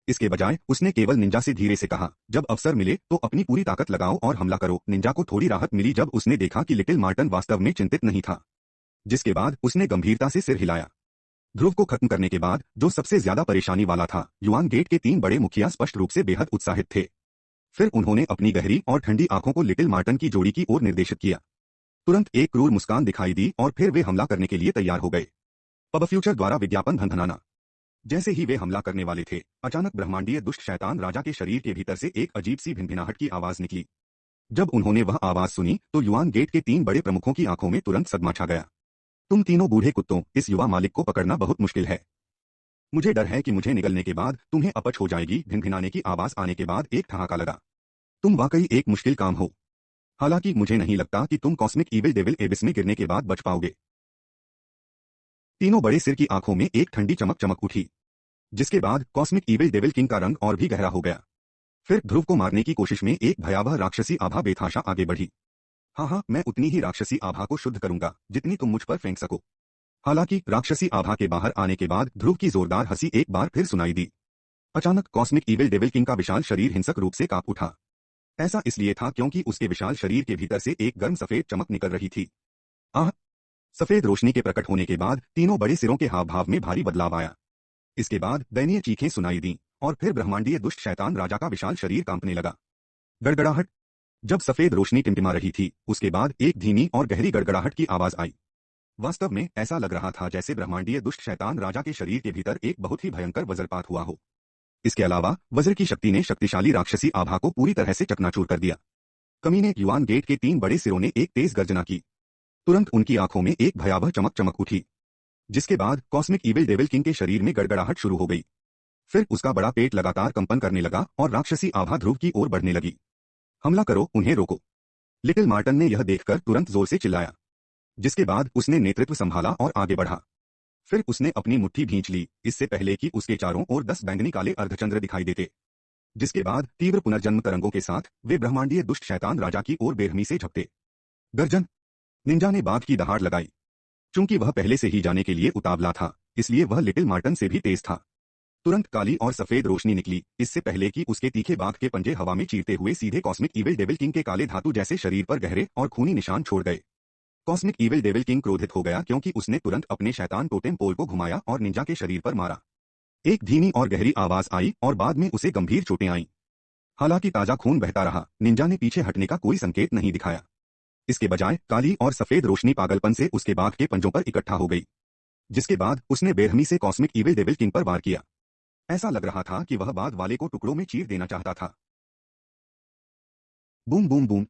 इसके बजाय उसने केवल निंजा से धीरे से कहा, जब अवसर मिले तो अपनी पूरी ताकत लगाओ और हमला करो। निंजा को थोड़ी राहत मिली जब उसने देखा कि लिटिल मार्टन वास्तव में चिंतित नहीं था। जिसके बाद उसने गंभीरता से सिर हिलाया। ध्रुव को खत्म करने के बाद जो सबसे ज्यादा परेशानी वाला था, युआन गेट के 3 बड़े मुखिया स्पष्ट रूप से बेहद उत्साहित थे। फिर उन्होंने अपनी गहरी और ठंडी आंखों को लिटिल मार्टन की जोड़ी की ओर निर्देशित किया। तुरंत एक क्रूर मुस्कान दिखाई दी और फिर वे हमला करने के लिए तैयार हो गए। पब फ्यूचर द्वारा विज्ञापन धनधनाना। जैसे ही वे हमला करने वाले थे, अचानक ब्रह्मांडीय दुष्ट शैतान राजा के शरीर के भीतर से एक अजीब सी भिनभिनाहट की आवाज निकली। जब उन्होंने वह आवाज सुनी तो युआन गेट के 3 बड़े प्रमुखों की आंखों में तुरंत सदमा छा गया। तुम तीनों बूढ़े कुत्तों, इस युवा मालिक को पकड़ना बहुत मुश्किल है। मुझे डर है कि मुझे निगलने के बाद तुम्हें अपच हो जाएगी। भिनभिनाने की आवाज आने के बाद एक ठहाका लगा। तुम वाकई एक मुश्किल काम हो। हालांकि मुझे नहीं लगता कि तुम कॉस्मिक इविल डेविल एबिस में गिरने के बाद बच पाओगे। तीनों बड़े सिर की आंखों में एक ठंडी चमक चमक उठी, जिसके बाद कॉस्मिक इविल डेविल किंग का रंग और भी गहरा हो गया। फिर ध्रुव को मारने की कोशिश में एक भयावह राक्षसी आभा बेतहाशा आगे बढ़ी। हाँ, मैं उतनी ही राक्षसी आभा को शुद्ध करूंगा जितनी तुम मुझ पर फेंक सको। हालांकि राक्षसी आभा के बाहर आने के बाद ध्रुव की जोरदार हंसी एक बार फिर सुनाई दी। अचानक कॉस्मिक इविल डेविल किंग का विशाल शरीर हिंसक रूप से कांप उठा। ऐसा इसलिए था क्योंकि उसके विशाल शरीर के भीतर से एक गर्म सफेद चमक निकल रही थी। सफेद रोशनी के प्रकट होने के बाद तीनों बड़े सिरों के हाव भाव में भारी बदलाव आया। इसके बाद दयनीय चीखें सुनाई दी और फिर ब्रह्मांडीय दुष्ट शैतान राजा का विशाल शरीर कांपने लगा। गड़गड़ाहट। जब सफेद रोशनी टिमटिमा रही थी, उसके बाद एक धीमी और गहरी गड़गड़ाहट की आवाज आई। वास्तव में ऐसा लग रहा था जैसे ब्रह्मांडीय दुष्ट शैतान राजा के शरीर के भीतर एक बहुत ही भयंकर वज्रपात हुआ हो। इसके अलावा वज्र की शक्ति ने शक्तिशाली राक्षसी आभा को पूरी तरह से चकनाचूर कर दिया। कमीने युआन गेट के 3 बड़े सिरों ने एक तेज गर्जना की। तुरंत उनकी आंखों में एक भयावह चमक चमक उठी, जिसके बाद कॉस्मिक इविल डेविल किंग के शरीर में गड़गड़ाहट शुरू हो गई। फिर उसका बड़ा पेट लगातार कंपन करने लगा और राक्षसी आभा ध्रुव की ओर बढ़ने लगी। हमला करो, उन्हें रोको। लिटिल मार्टन ने यह देखकर तुरंत जोर से चिल्लाया, जिसके बाद उसने नेतृत्व संभाला और आगे बढ़ा। फिर उसने अपनी मुट्ठी भींच ली, इससे पहले कि उसके चारों ओर 10 बैंगनी काले अर्धचंद्र दिखाई देते। जिसके बाद तीव्र पुनर्जन्म तरंगों के साथ वे ब्रह्मांडीय दुष्ट शैतान राजा की ओर बेरहमी से झपटे। गर्जन। निंजा ने बाघ की दहाड़ लगाई। चूंकि वह पहले से ही जाने के लिए उतावला था, इसलिए वह लिटिल मार्टन से भी तेज था। तुरंत काली और सफेद रोशनी निकली, इससे पहले कि उसके तीखे बाघ के पंजे हवा में चीरते हुए सीधे कॉस्मिक इविल डेविल किंग के काले धातु जैसे शरीर पर गहरे और खूनी निशान छोड़ गए। कॉस्मिक इविल डेविल किंग क्रोधित हो गया क्योंकि उसने तुरंत अपने शैतान टोटेम पोल को घुमाया और निंजा के शरीर पर मारा। एक धीमी और गहरी आवाज आई और बाद में उसे गंभीर चोटें आईं। हालांकि ताजा खून बहता रहा, निंजा ने पीछे हटने का कोई संकेत नहीं दिखाया। इसके बजाय काली और सफेद रोशनी पागलपन से उसके बाघ के पंजों पर इकट्ठा हो गई, जिसके बाद उसने बेरहमी से कॉस्मिक इविल डेविल किंग पर वार किया। ऐसा लग रहा था कि वह बाघ वाले को टुकड़ों में चीर देना चाहता था। Boom boom boom.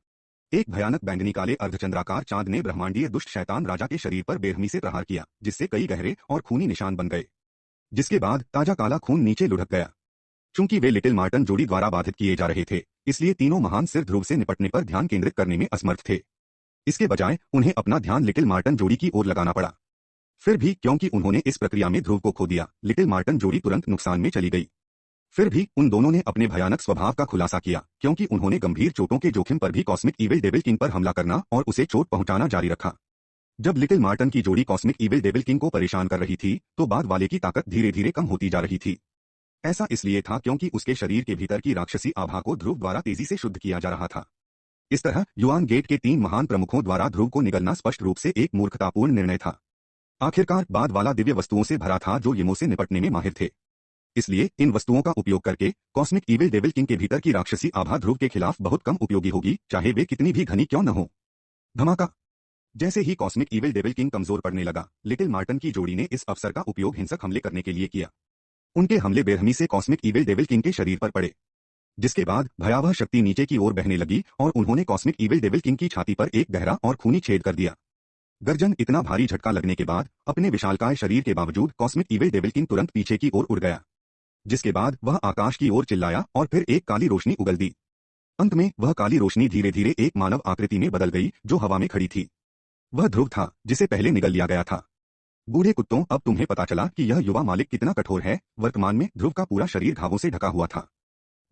एक भयानक बैंगनी काले अर्धचंद्राकार चांद ने ब्रह्मांडीय दुष्ट शैतान राजा के शरीर पर बेरहमी से प्रहार किया, जिससे कई गहरे और खूनी निशान बन गए। जिसके बाद ताजा काला खून नीचे लुढ़क गया। चूंकि वे लिटिल मार्टन जोड़ी द्वारा बाधित किए जा रहे थे, इसलिए तीनों महान सिर ध्रुव से निपटने पर ध्यान केंद्रित करने में असमर्थ थे। इसके बजाय उन्हें अपना ध्यान लिटिल मार्टन जोड़ी की ओर लगाना पड़ा। फिर भी क्योंकि उन्होंने इस प्रक्रिया में ध्रुव को खो दिया, लिटिल मार्टन जोड़ी तुरंत नुकसान में चली गई। फिर भी उन दोनों ने अपने भयानक स्वभाव का खुलासा किया, क्योंकि उन्होंने गंभीर चोटों के जोखिम पर भी कॉस्मिक इविल डेविल किंग पर हमला करना और उसे चोट पहुंचाना जारी रखा। जब लिटिल मार्टन की जोड़ी कॉस्मिक इविल डेविल किंग को परेशान कर रही थी, तो बाघ वाले की ताकत धीरे धीरे कम होती जा रही थी। ऐसा इसलिए था क्योंकि उसके शरीर के भीतर की राक्षसी आभा को ध्रुव द्वारा तेजी से शुद्ध किया जा रहा था। इस तरह युआन गेट के 3 महान प्रमुखों द्वारा ध्रुव को निगलना स्पष्ट रूप से एक मूर्खतापूर्ण निर्णय था। आखिरकार बाद वाला दिव्य वस्तुओं से भरा था जो यमों से निपटने में माहिर थे। इसलिए इन वस्तुओं का उपयोग करके कॉस्मिक इविल डेविल किंग के भीतर की राक्षसी आभा ध्रुव के खिलाफ बहुत कम उपयोगी होगी, चाहे वे कितनी भी घनी क्यों न हो। धमाका। जैसे ही कॉस्मिक इविल डेविल किंग कमजोर पड़ने लगा, लिटिल मार्टन की जोड़ी ने इस अवसर का उपयोग हिंसक हमले करने के लिए किया। उनके हमले बेरहमी से कॉस्मिक इविल डेविल किंग के शरीर पर पड़े, जिसके बाद भयावह शक्ति नीचे की ओर बहने लगी और उन्होंने कॉस्मिक इविल डेविल किंग की छाती पर एक गहरा और खूनी छेद कर दिया। गर्जन इतना भारी झटका लगने के बाद अपने विशालकाय शरीर के बावजूद कॉस्मिक इविल डेविल किंग तुरंत पीछे की ओर उड़ गया, जिसके बाद वह आकाश की ओर चिल्लाया और फिर एक काली रोशनी उगल दी। अंत में वह काली रोशनी धीरे धीरे एक मानव आकृति में बदल गई जो हवा में खड़ी थी। वह ध्रुव था जिसे पहले निगल लिया गया था। बूढ़े कुत्तों, अब तुम्हें पता चला कि यह युवा मालिक कितना कठोर है। वर्तमान में ध्रुव का पूरा शरीर घावों से ढका हुआ था।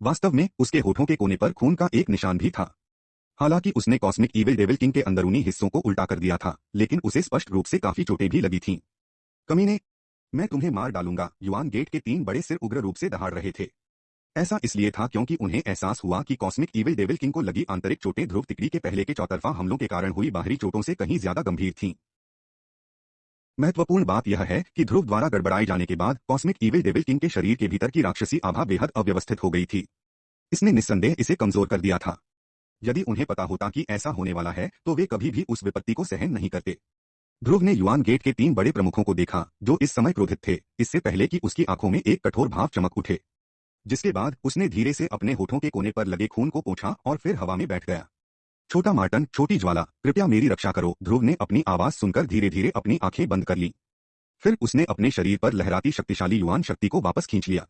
वास्तव में उसके होठों के कोने पर खून का एक निशान भी था। हालांकि उसने कॉस्मिक इविल डेविल किंग के अंदरूनी हिस्सों को उल्टा कर दिया था, लेकिन उसे स्पष्ट रूप से काफी चोटें भी लगी थीं। कमीने, मैं तुम्हें मार डालूंगा, युआन गेट के 3 बड़े सिर उग्र रूप से दहाड़ रहे थे। ऐसा इसलिए था क्योंकि उन्हें एहसास हुआ कि कॉस्मिक इविल डेविल किंग को लगी आंतरिक चोटें ध्रुव तिकड़ी के पहले के चौतरफा हमलों के कारण हुई बाहरी चोटों से कहीं ज्यादा गंभीर थीं। महत्वपूर्ण बात यह है कि ध्रुव द्वारा गड़बड़ाए जाने के बाद कॉस्मिक इविल डेविल किंग के शरीर के भीतर की राक्षसी आभा बेहद अव्यवस्थित हो गई थी। इसने निस्संदेह इसे कमजोर कर दिया था। यदि उन्हें पता होता कि ऐसा होने वाला है तो वे कभी भी उस विपत्ति को सहन नहीं करते। ध्रुव ने युआन गेट के 3 बड़े प्रमुखों को देखा जो इस समय क्रोधित थे, इससे पहले कि उसकी आंखों में एक कठोर भाव चमक उठे। जिसके बाद उसने धीरे से अपने होठों के कोने पर लगे खून को पोंछा और फिर हवा में बैठ गया। छोटा मार्टन, छोटी ज्वाला, कृपया मेरी रक्षा करो। ध्रुव ने अपनी आवाज सुनकर धीरे धीरे अपनी आंखें बंद कर ली। फिर उसने अपने शरीर पर लहराती शक्तिशाली युआन शक्ति को वापस खींच लिया।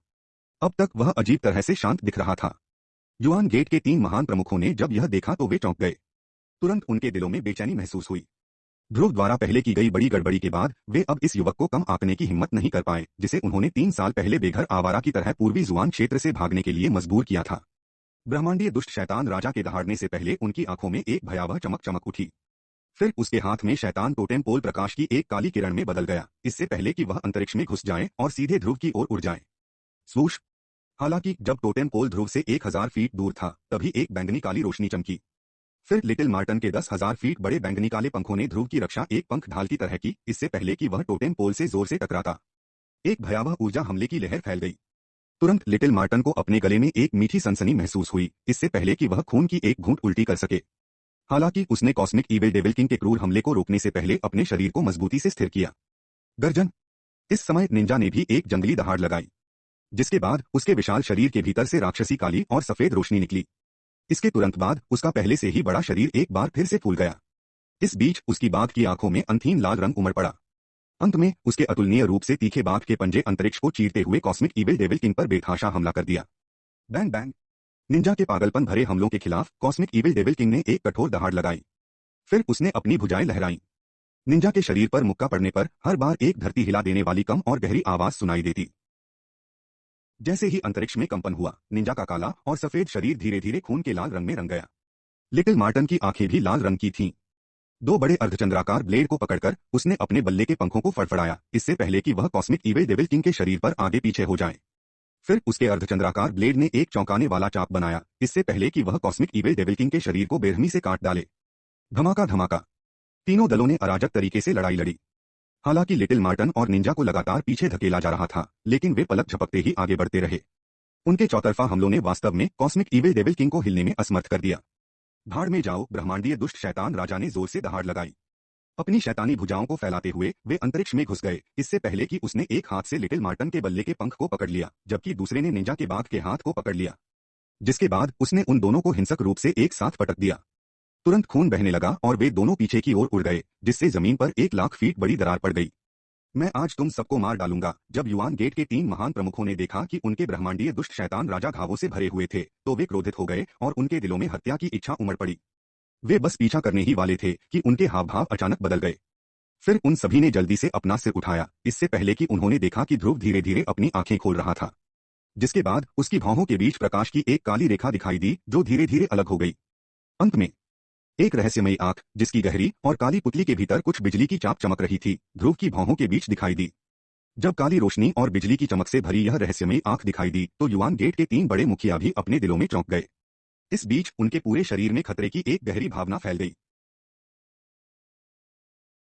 अब तक वह अजीब तरह से शांत दिख रहा था। युआन गेट के 3 महान प्रमुखों ने जब यह देखा तो वे चौंक गए। तुरंत उनके दिलों में बेचैनी महसूस हुई। ध्रुव द्वारा पहले की गई बड़ी गड़बड़ी के बाद वे अब इस युवक को कम आंकने की हिम्मत नहीं कर पाए, जिसे उन्होंने 3 साल पहले बेघर आवारा की तरह पूर्वी जुआन क्षेत्र से भागने के लिए मजबूर किया था। ब्रह्मांडीय दुष्ट शैतान राजा के दहाड़ने से पहले उनकी आंखों में एक भयावह चमक उठी। फिर उसके हाथ में शैतान टोटेम पोल प्रकाश की एक काली किरण में बदल गया, इससे पहले कि वह अंतरिक्ष में घुस जाए और सीधे ध्रुव की ओर उड़ जाए। स्वूश! हालांकि जब टोटेम पोल ध्रुव से 1000 फीट दूर था तभी एक बैंगनी काली रोशनी चमकी। फिर लिटिल मार्टन के 10,000 फीट बड़े बैंगनी काले पंखों ने ध्रुव की रक्षा एक पंख ढाल की तरह की, इससे पहले कि वह टोटेम पोल से जोर से टकराता। एक भयावह ऊर्जा हमले की लहर फैल गई। तुरंत लिटिल मार्टन को अपने गले में एक मीठी सनसनी महसूस हुई, इससे पहले कि वह खून की एक घूंट उल्टी कर सके। हालांकि उसने कॉस्मिक इविल डेविल किंग के क्रूर हमले को रोकने से पहले अपने शरीर को मजबूती से स्थिर किया। गर्जन! इस समय निंजा ने भी एक जंगली दहाड़ लगाई, जिसके बाद उसके विशाल शरीर के भीतर से राक्षसी काली और सफेद रोशनी निकली। इसके तुरंत बाद उसका पहले से ही बड़ा शरीर एक बार फिर से फूल गया। इस बीच उसकी बाघ की आंखों में अंतहीन लाल रंग उमड़ पड़ा। अंत में उसके अतुलनीय रूप से तीखे बाघ के पंजे अंतरिक्ष को चीरते हुए कॉस्मिक इविल डेविल किंग पर बेतहाशा हमला कर दिया। Bang bang! निंजा के पागलपन भरे हमलों के खिलाफ कॉस्मिक इविल डेविल किंग ने एक कठोर दहाड़ लगाई। फिर उसने अपनी भुजाएं लहराई। निंजा के शरीर पर मुक्का पड़ने पर हर बार एक धरती हिला देने वाली कम और गहरी आवाज सुनाई देती। जैसे ही अंतरिक्ष में कंपन हुआ, निंजा का काला और सफेद शरीर धीरे धीरे खून के लाल रंग में रंग गया। लिटिल मार्टन की आंखें भी लाल रंग की थीं। 2 बड़े अर्धचंद्राकार ब्लेड को पकड़कर उसने अपने बल्ले के पंखों को फड़फड़ाया, इससे पहले कि वह कॉस्मिक इविल डेविल किंग के शरीर पर आगे पीछे हो जाए। फिर उसके अर्धचंद्राकार ब्लेड ने एक चौंकाने वाला चाप बनाया, इससे पहले कि वह कॉस्मिक इविल डेविल किंग के शरीर को बेरहमी से काट डाले। धमाका धमाका! तीनों दलों ने अराजक तरीके से लड़ाई लड़ी। हालांकि लिटिल मार्टन और निंजा को लगातार पीछे धकेला जा रहा था, लेकिन वे पलक झपकते ही आगे बढ़ते रहे। उनके चौतरफा हमलों ने वास्तव में कॉस्मिक इविल डेविल किंग को हिलने में असमर्थ कर दिया। भाड़ में जाओ! ब्रह्मांडीय दुष्ट शैतान राजा ने जोर से दहाड़ लगाई। अपनी शैतानी भुजाओं को फैलाते हुए वे अंतरिक्ष में घुस गए, इससे पहले कि उसने एक हाथ से लिटिल मार्टन के बल्ले के पंख को पकड़ लिया, जबकि दूसरे ने निंजा के बाघ के हाथ को पकड़ लिया। जिसके बाद उसने उन दोनों को हिंसक रूप से एक साथ पटक दिया। तुरंत खून बहने लगा और वे दोनों पीछे की ओर उड़ गए, जिससे जमीन पर 1,00,000 फीट बड़ी दरार पड़ गई। मैं आज तुम सबको मार डालूंगा! जब युआन गेट के 3 महान प्रमुखों ने देखा कि उनके ब्रह्मांडीय दुष्ट शैतान राजा घावों से भरे हुए थे, तो वे क्रोधित हो गए और उनके दिलों में हत्या की इच्छा उमड़ पड़ी। वे बस पीछा करने ही वाले थे कि उनके हाव भाव अचानक बदल गए। फिर उन सभी ने जल्दी से अपना सिर उठाया, इससे पहले कि उन्होंने देखा कि ध्रुव धीरे धीरे अपनी आंखें खोल रहा था। जिसके बाद उसकी भौहों के बीच प्रकाश की एक काली रेखा दिखाई दी जो धीरे धीरे अलग हो गई। अंत में एक रहस्यमयी आंख, जिसकी गहरी और काली पुतली के भीतर कुछ बिजली की चाप चमक रही थी, ध्रुव की भौहों के बीच दिखाई दी। जब काली रोशनी और बिजली की चमक से भरी यह रहस्यमयी आंख दिखाई दी तो युआन गेट के 3 बड़े मुखिया भी अपने दिलों में चौंक गए। इस बीच उनके पूरे शरीर में खतरे की एक गहरी भावना फैल गई।